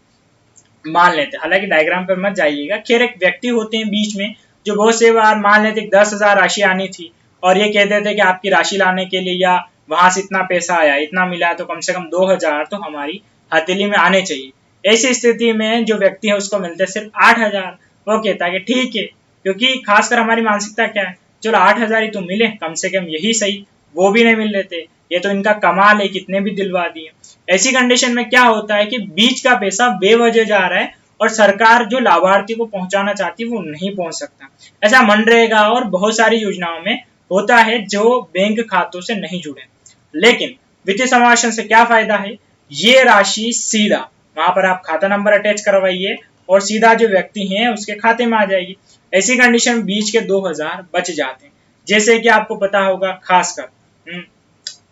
मान लेते, हालांकि डायग्राम पर मत जाइएगा, खैर एक व्यक्ति होते हैं बीच में जो बहुत से बार मान लेते 10,000 राशि आनी थी और ये कहते थे कि आपकी राशि लाने के लिए या वहां से इतना पैसा आया, इतना मिला तो कम से कम 2,000 तो हमारी हथेली में आने चाहिए। ऐसी स्थिति में जो व्यक्ति है उसको मिलते सिर्फ 8,000। वो कहता है कि ठीक है, क्योंकि खासकर हमारी मानसिकता क्या है, चलो 8,000 ही तो मिले, कम से कम यही सही, वो भी नहीं मिल लेते, ये तो इनका कमाल है, कितने भी दिलवा दिए। ऐसी कंडीशन में क्या होता है कि बीच का पैसा बेवजह जा रहा है और सरकार जो लाभार्थी को पहुंचाना चाहती है वो नहीं पहुंच सकता। ऐसा मनरेगा और बहुत सारी योजनाओं में होता है जो बैंक खातों से नहीं जुड़े। लेकिन वित्तीय समावेशन से क्या फायदा है, ये राशि सीधा वहां पर आप खाता नंबर अटैच करवाइए और सीधा जो व्यक्ति है उसके खाते में आ जाएगी। ऐसी कंडीशन में बीच के 2,000 बच जाते हैं। जैसे कि आपको पता होगा, खासकर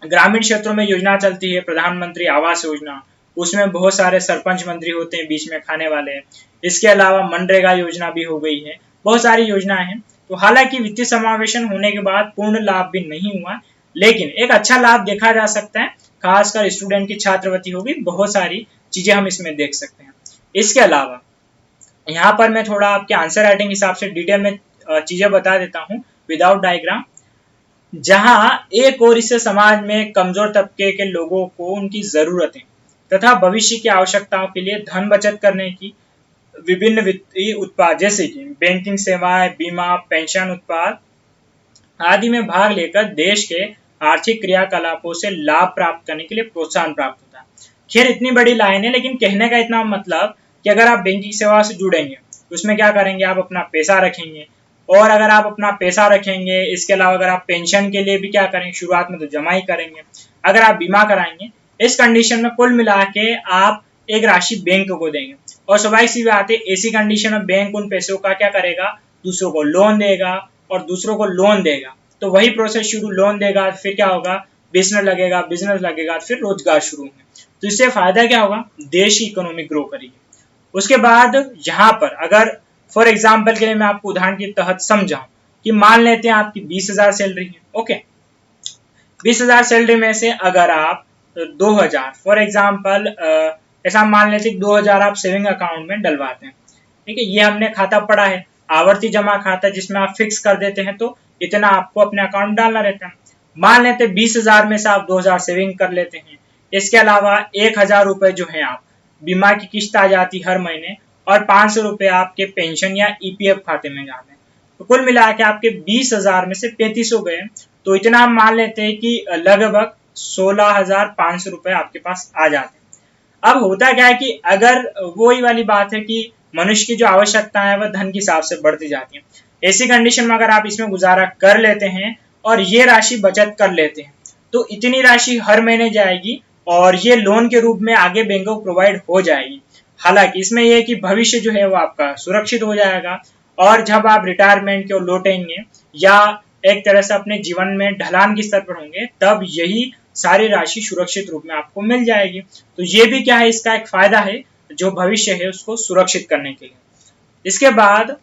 ग्रामीण क्षेत्रों में योजना चलती है प्रधानमंत्री आवास योजना, उसमें बहुत सारे सरपंच मंत्री होते हैं बीच में खाने वाले। इसके अलावा मनरेगा योजना भी हो गई है, बहुत सारी योजनाएं हैं। तो हालांकि वित्तीय समावेशन होने के बाद पूर्ण लाभ भी नहीं हुआ, लेकिन एक अच्छा लाभ देखा जा सकता है, खासकर स्टूडेंट की छात्रवृत्ति होगी, बहुत सारी चीजें हम इसमें देख सकते हैं। इसके अलावा यहाँ पर मैं थोड़ा आपके आंसर राइटिंग हिसाब से डिटेल में चीजें बता देता हूँ। विदाउट डायग्राम, जहां एक और इससे समाज में कमजोर तबके के लोगों को उनकी जरूरतें तथा भविष्य की आवश्यकताओं के लिए धन बचत करने की विभिन्न वित्तीय उत्पाद जैसे कि बैंकिंग सेवाएं, बीमा, पेंशन उत्पाद आदि में भाग लेकर देश के आर्थिक क्रियाकलापों से लाभ प्राप्त करने के लिए प्रोत्साहन प्राप्त होता है। खैर इतनी बड़ी लाइन है, लेकिन कहने का इतना मतलब कि अगर आप बैंकिंग सेवा से जुड़ेंगे तो उसमें क्या करेंगे, आप अपना पैसा रखेंगे, और अगर आप अपना पैसा रखेंगे, इसके अलावा अगर आप पेंशन के लिए भी क्या करेंगे, शुरुआत में तो जमा ही करेंगे, अगर आप बीमा कराएंगे, इस कंडीशन में कुल मिला के आप एक राशि बैंक को देंगे। और स्वाभाविक सी बात है, ऐसी कंडीशन में बैंक उन पैसों का क्या करेगा, दूसरों को लोन देगा, और दूसरों को लोन देगा तो वही प्रोसेस शुरू, लोन देगा, फिर क्या होगा, बिजनेस लगेगा, फिर रोजगार शुरू होंगे। तो इससे फायदा क्या होगा, देश की इकोनॉमी ग्रो करेगी। उसके बाद यहाँ पर अगर फॉर एग्जाम्पल के लिए मैं आपको उदाहरण के तहत समझाऊं कि मान लेते हैं आपकी 20,000 सैलरी है, ओके, 20,000 सैलरी में से अगर आप 2,000 फॉर एग्जाम्पल ऐसा मान लेते हैं 2,000 आप सेविंग अकाउंट में डलवाते हैं, ठीक है, ये हमने खाता पढ़ा है, आवर्ती जमा खाता जिसमें आप फिक्स कर देते हैं तो इतना आपको अपने अकाउंट डालना रहता है। मान लेते हैं 20,000 में से आप 2,000 सेविंग कर लेते हैं, इसके अलावा 1,000 रुपए जो है आप बीमा की किस्त आ जाती हर महीने, और 500 रुपए आपके पेंशन या ईपीएफ खाते में जाते हैं, तो कुल मिला के आपके 20,000 में से 3500 गए, तो इतना हम मान लेते हैं कि लगभग 16,500 रुपए आपके पास आ जाते हैं। अब होता क्या है कि अगर वही वाली बात है कि मनुष्य की जो आवश्यकता है वह धन के हिसाब से बढ़ती जाती है, ऐसी कंडीशन में अगर आप इसमें गुजारा कर लेते हैं और ये राशि बचत कर लेते हैं तो इतनी राशि हर महीने जाएगी और ये लोन के रूप में आगे बैंक को प्रोवाइड हो जाएगी। हालांकि इसमें यह है कि भविष्य जो है वो आपका सुरक्षित हो जाएगा, और जब आप रिटायरमेंट की ओर लौटेंगे या एक तरह से अपने जीवन में ढलान के स्तर पर होंगे, तब यही सारी राशि सुरक्षित रूप में आपको मिल जाएगी। तो ये भी क्या है, इसका एक फायदा है जो भविष्य है उसको सुरक्षित करने के लिए। इसके बाद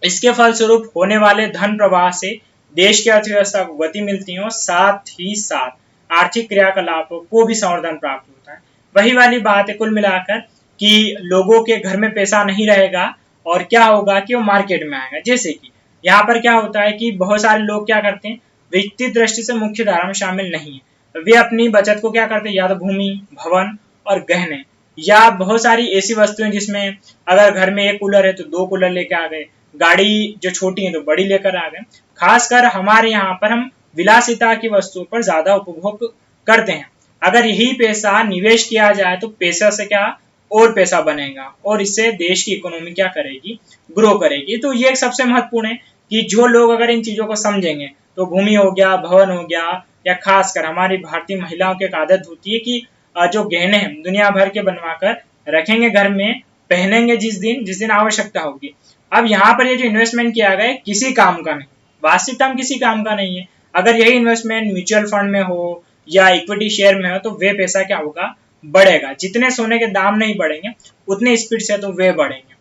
इसके फलस्वरूप होने वाले धन प्रवाह से देश की अर्थव्यवस्था को गति मिलती है और साथ ही साथ आर्थिक क्रियाकलापों को भी संवर्धन प्राप्त होता है। वही वाली बात है कुल मिलाकर कि लोगों के घर में पैसा नहीं रहेगा और क्या होगा कि वो मार्केट में आएगा। जैसे कि यहाँ पर क्या होता है कि बहुत सारे लोग क्या करते हैं, वित्तीय दृष्टि से मुख्य धारा में शामिल नहीं है, वे अपनी बचत को क्या करते हैं, या तो भूमि, भवन और गहने, या बहुत सारी ऐसी वस्तुएं जिसमें अगर घर में एक कूलर है तो 2 कूलर लेके आ गए, गाड़ी जो छोटी है तो बड़ी लेकर आ गए। खासकर हमारे यहाँ पर हम विलासिता की वस्तुओं पर ज्यादा उपभोग करते हैं। अगर यही पैसा निवेश किया जाए तो पैसा से क्या और पैसा बनेगा और इससे देश की इकोनॉमी क्या करेगी, ग्रो करेगी। तो ये एक सबसे महत्वपूर्ण है कि जो लोग अगर इन चीजों को समझेंगे तो भूमि हो गया, भवन हो गया, या खासकर हमारी भारतीय महिलाओं की एक आदत होती है कि जो गहने हैं दुनिया भर के बनवाकर रखेंगे घर में, पहनेंगे जिस दिन आवश्यकता होगी। अब यहाँ पर ये जो इन्वेस्टमेंट किया गया है किसी काम का नहीं, वास्तविकता में किसी काम का नहीं है। अगर यही इन्वेस्टमेंट म्यूचुअल फंड में हो या इक्विटी शेयर में हो तो वे पैसा क्या होगा, बढ़ेगा। जितने सोने के दाम नहीं बढ़ेंगे उतने स्पीड से तो वे बढ़ेंगे।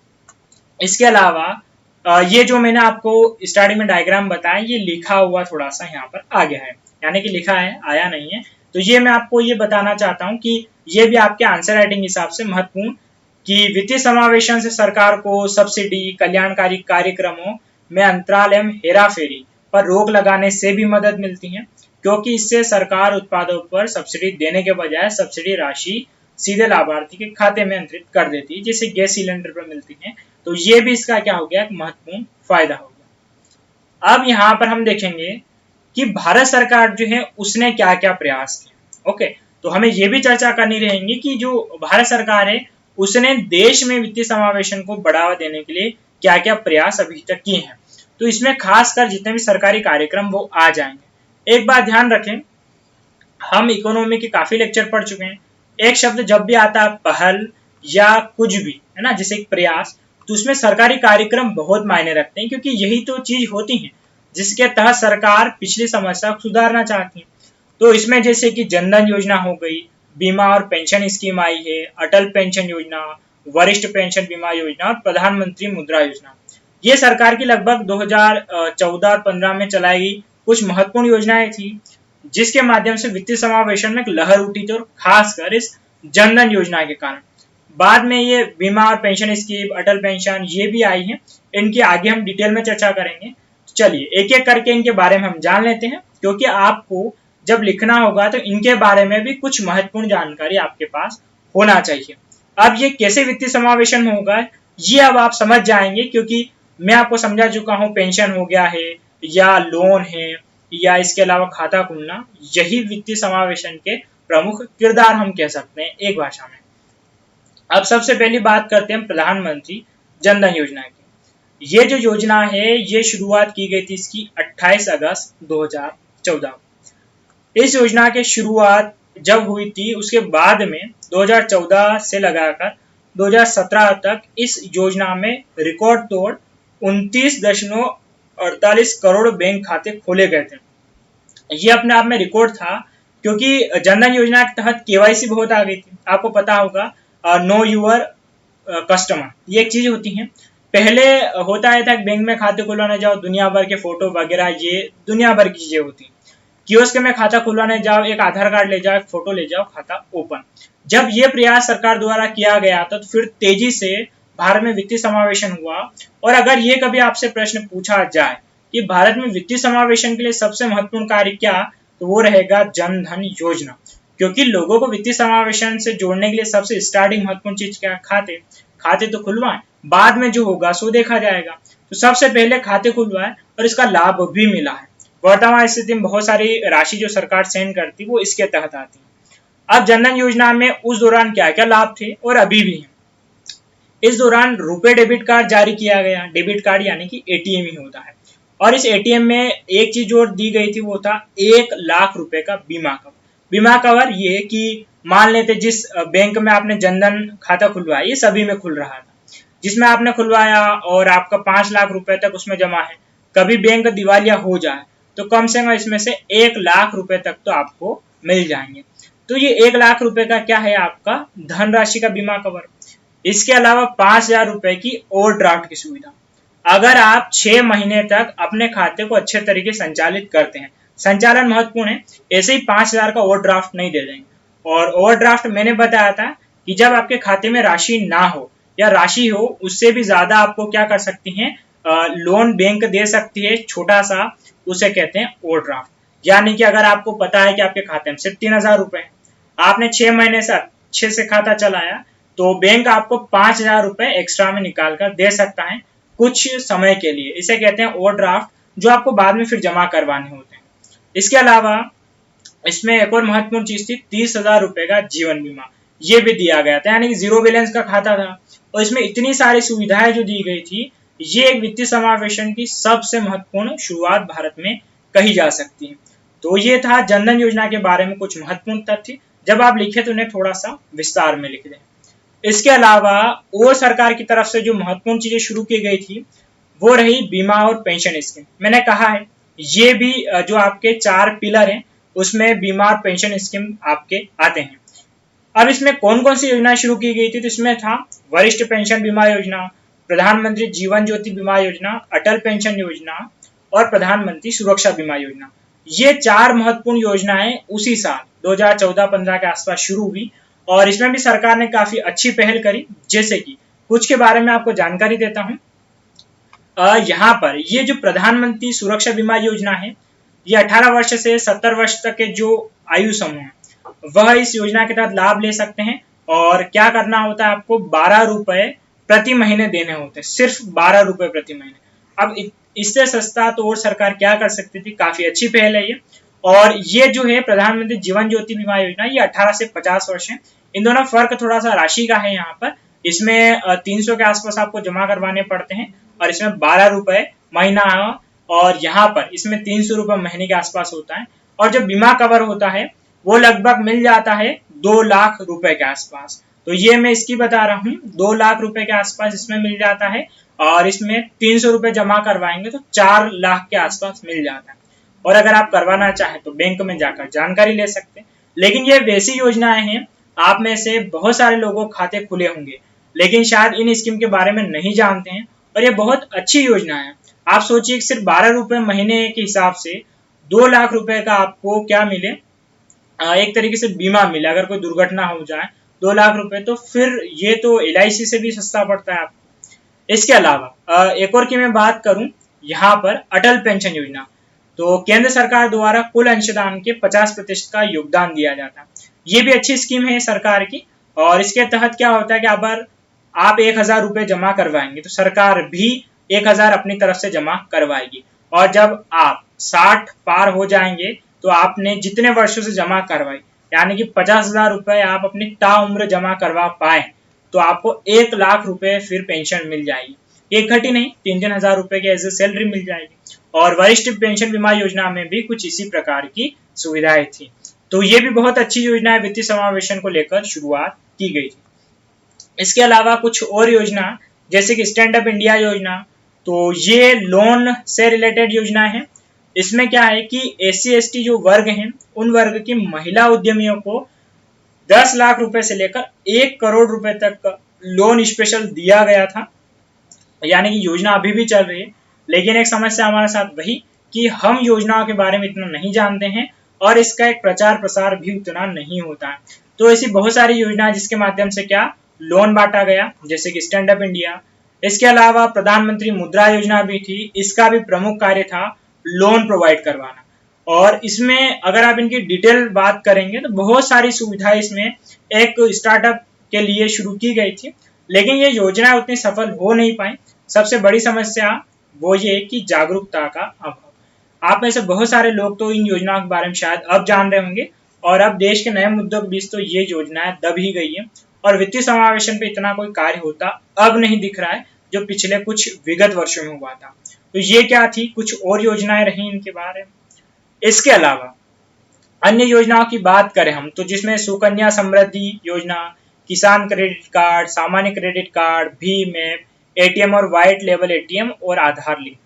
इसके अलावा ये जो मैंने आपको स्टार्टिंग में डायग्राम बताया ये लिखा हुआ थोड़ा सा यहाँ पर आ गया है, यानी कि लिखा है, आया नहीं है। तो ये मैं आपको ये बताना चाहता हूँ कि ये भी आपके आंसर राइटिंग हिसाब से महत्वपूर्ण कि वित्तीय समावेशन से सरकार को सब्सिडी, कल्याणकारी कार्यक्रमों में अंतराल एवं हेराफेरी पर रोक लगाने से भी मदद मिलती है, क्योंकि इससे सरकार उत्पादों पर सब्सिडी देने के बजाय सब्सिडी राशि सीधे लाभार्थी के खाते में अंतरित कर देती है, जैसे गैस सिलेंडर पर मिलती है। तो ये भी इसका क्या हो गया, एक महत्वपूर्ण फायदा हो गया। अब यहाँ पर हम देखेंगे कि भारत सरकार जो है उसने क्या क्या प्रयास किए। ओके, तो हमें ये भी चर्चा करनी रहेंगी कि जो भारत सरकार है उसने देश में वित्तीय समावेशन को बढ़ावा देने के लिए क्या क्या प्रयास अभी तक किए हैं। तो इसमें खासकर जितने भी सरकारी कार्यक्रम वो आ जाएंगे। एक बात ध्यान रखें, हम इकोनॉमी के काफी लेक्चर पढ़ चुके हैं, एक शब्द जब भी आता है पहल या कुछ भी है ना, जैसे एक प्रयास, तो उसमें सरकारी कार्यक्रम बहुत मायने रखते हैं, क्योंकि यही तो चीज होती है जिसके तहत सरकार पिछली समस्या को सुधारना चाहती है। तो इसमें जैसे कि जनधन योजना हो गई, बीमा और पेंशन स्कीम आई है, अटल पेंशन योजना, वरिष्ठ पेंशन बीमा योजना और प्रधानमंत्री मुद्रा योजना। ये सरकार की लगभग 2014 और 15 में चलाई गई कुछ महत्वपूर्ण योजनाएं थी, जिसके माध्यम से वित्तीय समावेशन में एक लहर उठी थी, और खासकर इस जनधन योजना के कारण। बाद में ये बीमा और पेंशन स्कीम, अटल पेंशन ये भी आई है, इनकी आगे हम डिटेल में चर्चा करेंगे। चलिए एक एक करके इनके बारे में हम जान लेते हैं, क्योंकि आपको जब लिखना होगा तो इनके बारे में भी कुछ महत्वपूर्ण जानकारी आपके पास होना चाहिए। अब ये कैसे वित्तीय समावेशन होगा ये अब आप समझ जाएंगे, क्योंकि मैं आपको समझा चुका हूं पेंशन हो गया है या लोन है या इसके अलावा खाता खुलना, यही वित्तीय समावेशन के प्रमुख किरदार हम कह सकते हैं एक भाषा में। अब सबसे पहली बात करते हैं प्रधानमंत्री जन धन योजना की। ये जो योजना है ये शुरुआत की गई थी इसकी 28 अगस्त 2014। इस योजना की शुरुआत जब हुई थी उसके बाद में 2014 से लगाकर 2017 तक इस योजना में रिकॉर्ड तोड़ 29.48 करोड़ बैंक खाते खोले गए थे। ये अपने आप में रिकॉर्ड था, क्योंकि जनधन योजना के तहत केवाईसी बहुत आ गई थी। आपको पता होगा नो यूर कस्टमर, ये एक चीज होती है। पहले होता है था कि बैंक में खाते खुलवाने जाओ, दुनिया भर के फोटो वगैरह, ये दुनिया भर की चीजें होती। कियोस्क में खाता खुलवाने जाओ, एक आधार कार्ड ले जाओ, एक फोटो ले जाओ, खाता ओपन। जब ये प्रयास सरकार द्वारा किया गया तो फिर तेजी से भारत में वित्तीय समावेशन हुआ। और अगर ये कभी आपसे प्रश्न पूछा जाए कि भारत में वित्तीय समावेशन के लिए सबसे महत्वपूर्ण कार्य क्या, तो वो रहेगा जन धन योजना। क्योंकि लोगों को वित्तीय समावेशन से जोड़ने के लिए सबसे स्टार्टिंग महत्वपूर्ण चीज क्या, खाते। खाते तो खुलवाएं, बाद में जो होगा सो देखा जाएगा। तो सबसे पहले खाते खुलवाए और इसका लाभ भी मिला है। वर्तमान स्थिति में बहुत सारी राशि जो सरकार सेंड करती वो इसके तहत आती है। अब जनधन योजना में उस दौरान क्या क्या लाभ थे और अभी भी हैं। इस दौरान रुपए डेबिट कार्ड जारी किया गया। डेबिट कार्ड यानी कि एटीएम ही होता है। और इस एटीएम में एक चीज और दी गई थी, वो था 1 लाख रुपए का बीमा कवर। बीमा कवर ये कि मान लेते जिस बैंक में आपने जनधन खाता खुलवाया, ये सभी में खुल रहा था, जिसमें आपने खुलवाया और आपका 5 लाख रुपए तक उसमें जमा है, कभी बैंक दिवालिया हो जाए तो कम से कम इसमें से 1 लाख रुपए तक तो आपको मिल जाएंगे। तो ये 1 लाख रुपए का क्या है, आपका धनराशि का बीमा कवर। इसके अलावा 5,000 रुपए की ओवरड्राफ्ट की सुविधा। अगर आप 6 महीने तक अपने खाते को अच्छे तरीके से संचालित करते हैं, संचालन महत्वपूर्ण है, ऐसे ही 5,000 का ओवरड्राफ्ट नहीं दे देंगे। और ओवरड्राफ्ट मैंने बताया था कि जब आपके खाते में राशि ना हो या राशि हो उससे भी ज्यादा आपको क्या कर सकती हैं, लोन बैंक दे सकती है छोटा सा, उसे कहते हैं ओवरड्राफ्ट। यानी कि अगर आपको पता है कि आपके खाते में सिर्फ 3,000 रुपए है, आपने 6 महीने से अच्छे से खाता चलाया, तो बैंक आपको 5,000 रुपए एक्स्ट्रा में निकाल कर दे सकता है कुछ समय के लिए। इसे कहते हैं ओवरड्राफ्ट, जो आपको बाद में फिर जमा करवाने होते हैं। इसके अलावा इसमें एक और महत्वपूर्ण चीज थी, 30,000 रुपए का जीवन बीमा, ये भी दिया गया था। यानी कि जीरो बैलेंस का खाता था और इसमें इतनी सारी सुविधाएं जो दी गई थी, ये एक वित्तीय समावेशन की सबसे महत्वपूर्ण शुरुआत भारत में कही जा सकती है। तो ये था जनधन योजना के बारे में कुछ महत्वपूर्ण तथ्य। जब आप लिखे तो उन्हें थोड़ा सा विस्तार में लिख दें। इसके अलावा और सरकार की तरफ से जो महत्वपूर्ण चीजें शुरू की गई थी वो रही बीमा और पेंशन स्कीम। मैंने कहा है ये भी जो आपके 4 पिलर हैं उसमें बीमा और पेंशन स्कीम आपके आते हैं। अब इसमें कौन कौन सी योजना शुरू की गई थी, तो इसमें था वरिष्ठ पेंशन बीमा योजना, प्रधानमंत्री जीवन ज्योति बीमा योजना, अटल पेंशन योजना और प्रधानमंत्री सुरक्षा बीमा योजना। ये 4 महत्वपूर्ण योजनाएं उसी साल 2014-15 के आसपास शुरू हुई और इसमें भी सरकार ने काफी अच्छी पहल करी। जैसे कि कुछ के बारे में आपको जानकारी देता हूं। यहाँ पर ये जो प्रधानमंत्री सुरक्षा बीमा योजना है, ये 18 वर्ष से 70 वर्ष तक के जो आयु समूह है वह इस योजना के तहत लाभ ले सकते हैं। और क्या करना होता है, आपको 12 रुपए प्रति महीने देने होते हैं, सिर्फ 12 रुपए प्रति महीने। अब इससे सस्ता तो और सरकार क्या कर सकती थी, काफी अच्छी पहल है ये। और ये जो है प्रधानमंत्री जीवन ज्योति बीमा योजना, ये 18 से 50 वर्ष है। इन दोनों फर्क थोड़ा सा राशि का है। यहाँ पर इसमें 300 के आसपास आपको जमा करवाने पड़ते हैं और इसमें 12 रुपए महीना, और यहाँ पर इसमें 300 रुपए महीने के आसपास होता है। और जो बीमा कवर होता है वो लगभग मिल जाता है 2 लाख रुपए के आसपास। तो ये मैं इसकी बता रहा हूँ, 2 लाख रुपए के आसपास इसमें मिल जाता है और इसमें 300 रुपए जमा करवाएंगे तो 4 लाख के आसपास मिल जाता है। और अगर आप करवाना चाहें तो बैंक में जाकर जानकारी ले सकते हैं। लेकिन ये वैसी योजनाएं हैं, आप में से बहुत सारे लोगों खाते खुले होंगे लेकिन शायद इन स्कीम के बारे में नहीं जानते हैं और ये बहुत अच्छी योजना है। आप सोचिए सिर्फ 12 रुपए महीने के हिसाब से 2 लाख रुपए का आपको क्या मिले, एक तरीके से बीमा मिले। अगर कोई दुर्घटना हो जाए 2 लाख रुपए, तो फिर ये तो LIC से भी सस्ता पड़ता है आपको। इसके अलावा एक और की मैं बात करूं, यहाँ पर अटल पेंशन योजना, तो केंद्र सरकार द्वारा कुल अंशदान के 50% का योगदान दिया जाता है। ये भी अच्छी स्कीम है सरकार की। और इसके तहत क्या होता है कि अगर आप 1000 रुपये जमा करवाएंगे तो सरकार भी 1000 अपनी तरफ से जमा करवाएगी। और जब आप 60 पार हो जाएंगे तो आपने जितने वर्षों से जमा करवाई, यानी कि 50,000 रुपये आप अपनी ताउम्र जमा करवा पाए, तो आपको 1 लाख रुपए फिर पेंशन मिल जाएगी। इकट्ठी नहीं, 3-3 हजार रुपए की एज ए सैलरी मिल जाएगी। और वरिष्ठ पेंशन बीमा योजना में भी कुछ इसी प्रकार की सुविधाएं थी। तो ये भी बहुत अच्छी योजना है, वित्तीय समावेशन को लेकर शुरुआत की गई थी। इसके अलावा कुछ और योजना जैसे कि स्टैंड अप इंडिया योजना, तो ये लोन से रिलेटेड योजना है। इसमें क्या है कि SC/ST जो वर्ग हैं, उन वर्ग की महिला उद्यमियों को 10 लाख रुपए से लेकर 1 करोड़ रुपए तक लोन स्पेशल दिया गया था। यानी कि योजना अभी भी चल रही है। लेकिन एक समस्या हमारे साथ वही कि हम योजनाओं के बारे में इतना नहीं जानते हैं और इसका एक प्रचार प्रसार भी उतना नहीं होता है। तो ऐसी बहुत सारी योजना जिसके माध्यम से क्या लोन बांटा गया, जैसे कि स्टैंड अप इंडिया। इसके अलावा प्रधानमंत्री मुद्रा योजना भी थी। इसका भी प्रमुख कार्य था लोन प्रोवाइड करवाना। और इसमें अगर आप इनकी डिटेल बात करेंगे तो बहुत सारी सुविधाएं इसमें एक स्टार्टअप के लिए शुरू की गई थी, लेकिन ये योजना उतनी सफल हो नहीं पाई। सबसे बड़ी समस्या वो ये कि जागरूकता का अभाव। आप में से बहुत सारे लोग तो इन योजनाओं के बारे में शायद अब जान रहे होंगे, और अब देश के नए मुद्दों के बीच तो ये योजनाएं दब ही गई है। और वित्तीय समावेशन पे इतना कोई कार्य होता अब नहीं दिख रहा है जो पिछले कुछ विगत वर्षों में हुआ था। तो ये क्या थी, कुछ और योजनाएं रही इनके बारे में। इसके अलावा अन्य योजनाओं की बात करें हम तो जिसमें सुकन्या समृद्धि योजना, किसान क्रेडिट कार्ड, सामान्य credit card, Bhim app, ATM और व्हाइट लेवल ATM और आधार लिंक।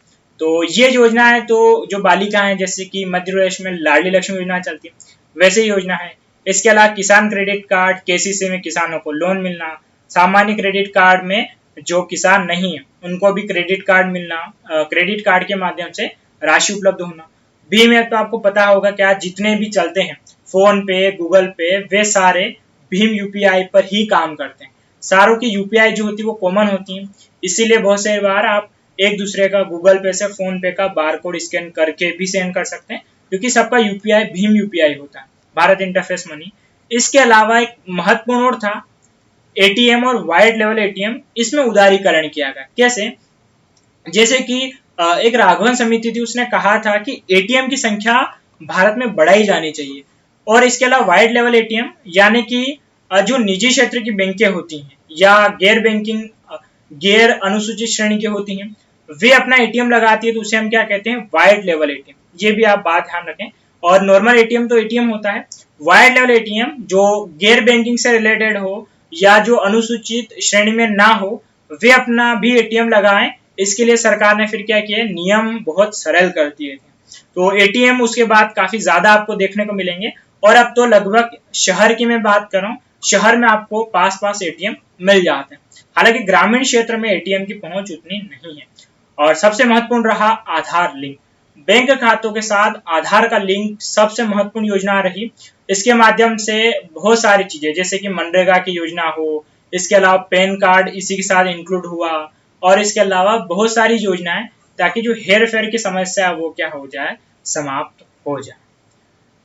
तो ये योजनाएं तो जो बालिकाएं जैसे कि मध्य प्रदेश में लाडली लक्ष्मी योजना चलती है वैसे योजना है। इसके अलावा किसान क्रेडिट कार्ड, KCC में किसानों को लोन मिलना, सामान्य क्रेडिट कार्ड में जो किसान नहीं है उनको भी क्रेडिट कार्ड मिलना, क्रेडिट कार्ड के माध्यम से राशि उपलब्ध होना। भीम ऐप तो आपको पता होगा क्या, जितने भी चलते हैं फोन पे, गूगल पे, वे सारे भीम UPI पर ही काम करते हैं। सारों की UPI जो होती है वो कॉमन होती है, इसीलिए बहुत सारी बार आप एक दूसरे का गूगल पे से फोन पे का बारकोड स्कैन करके भी सेंड कर सकते हैं, क्योंकि सबका UPI भीम UPI होता है, भारत इंटरफेस मनी। इसके अलावा एक महत्वपूर्ण और था ATM और व्हाइट लेवल ATM। इसमें उदारीकरण किया गया। कैसे? जैसे कि एक राघवन समिति थी, उसने कहा था कि ATM की संख्या भारत में बढ़ाई जानी चाहिए। और इसके अलावा व्हाइट लेवल ATM यानी कि जो निजी क्षेत्र की बैंकें होती हैं या गैर अनुसूचित श्रेणी की होती हैं, वे अपना ATM लगाती है तो उसे हम क्या कहते हैं, व्हाइट लेवल ATM। ये भी आप बात ध्यान रखें। और नॉर्मल ATM तो ATM होता है, व्हाइट लेवल ATM जो गैर बैंकिंग से रिलेटेड हो या जो अनुसूचित श्रेणी में ना हो, वे अपना भी ATM लगाएं। इसके लिए सरकार ने फिर क्या किया, नियम बहुत सरल कर दिए थे। तो ATM उसके बाद काफी ज्यादा आपको देखने को मिलेंगे। और अब तो लगभग शहर की मैं बात कर रहा हूँ, शहर में आपको पास ATM मिल जाते हैं। हालांकि ग्रामीण क्षेत्र में ATM की पहुंच उतनी नहीं है। और सबसे महत्वपूर्ण रहा आधार लिंक। बैंक खातों के साथ आधार का लिंक सबसे महत्वपूर्ण योजना रही। इसके माध्यम से बहुत सारी चीजें जैसे कि मनरेगा की योजना हो, इसके अलावा पैन कार्ड इसी के साथ इंक्लूड हुआ, और इसके अलावा बहुत सारी योजनाएं, ताकि जो हेर फेर की समस्या है वो क्या हो जाए, समाप्त हो जाए।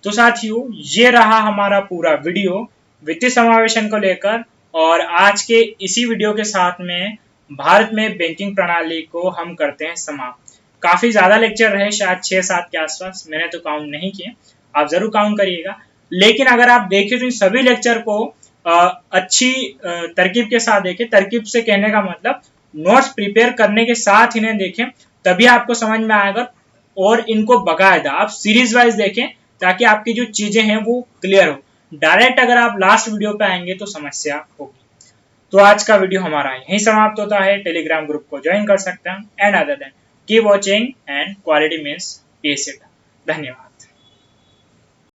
तो साथियों, ये रहा हमारा पूरा वीडियो वित्तीय समावेशन को लेकर। और आज के इसी वीडियो के साथ में भारत में बैंकिंग प्रणाली को हम करते हैं समाप्त। काफी ज्यादा लेक्चर रहे, शायद 6-7 के आसपास, मैंने तो काउंट नहीं किए, आप जरूर काउंट करिएगा। लेकिन अगर आप देखें तो इन सभी लेक्चर को अच्छी तरकीब के साथ देखें। तरकीब से कहने का मतलब नोट्स प्रिपेयर करने के साथ इन्हें देखें, तभी आपको समझ में आएगा। और इनको बकायदा आप सीरीज वाइज देखें ताकि आपकी जो चीजें हैं वो क्लियर हो। डायरेक्ट अगर आप लास्ट वीडियो पे आएंगे तो समस्या होगी। तो आज का वीडियो हमारा यहीं समाप्त होता है। टेलीग्राम ग्रुप को ज्वाइन कर सकते हैं। And other than keep watching and quality means peace it. धन्यवाद।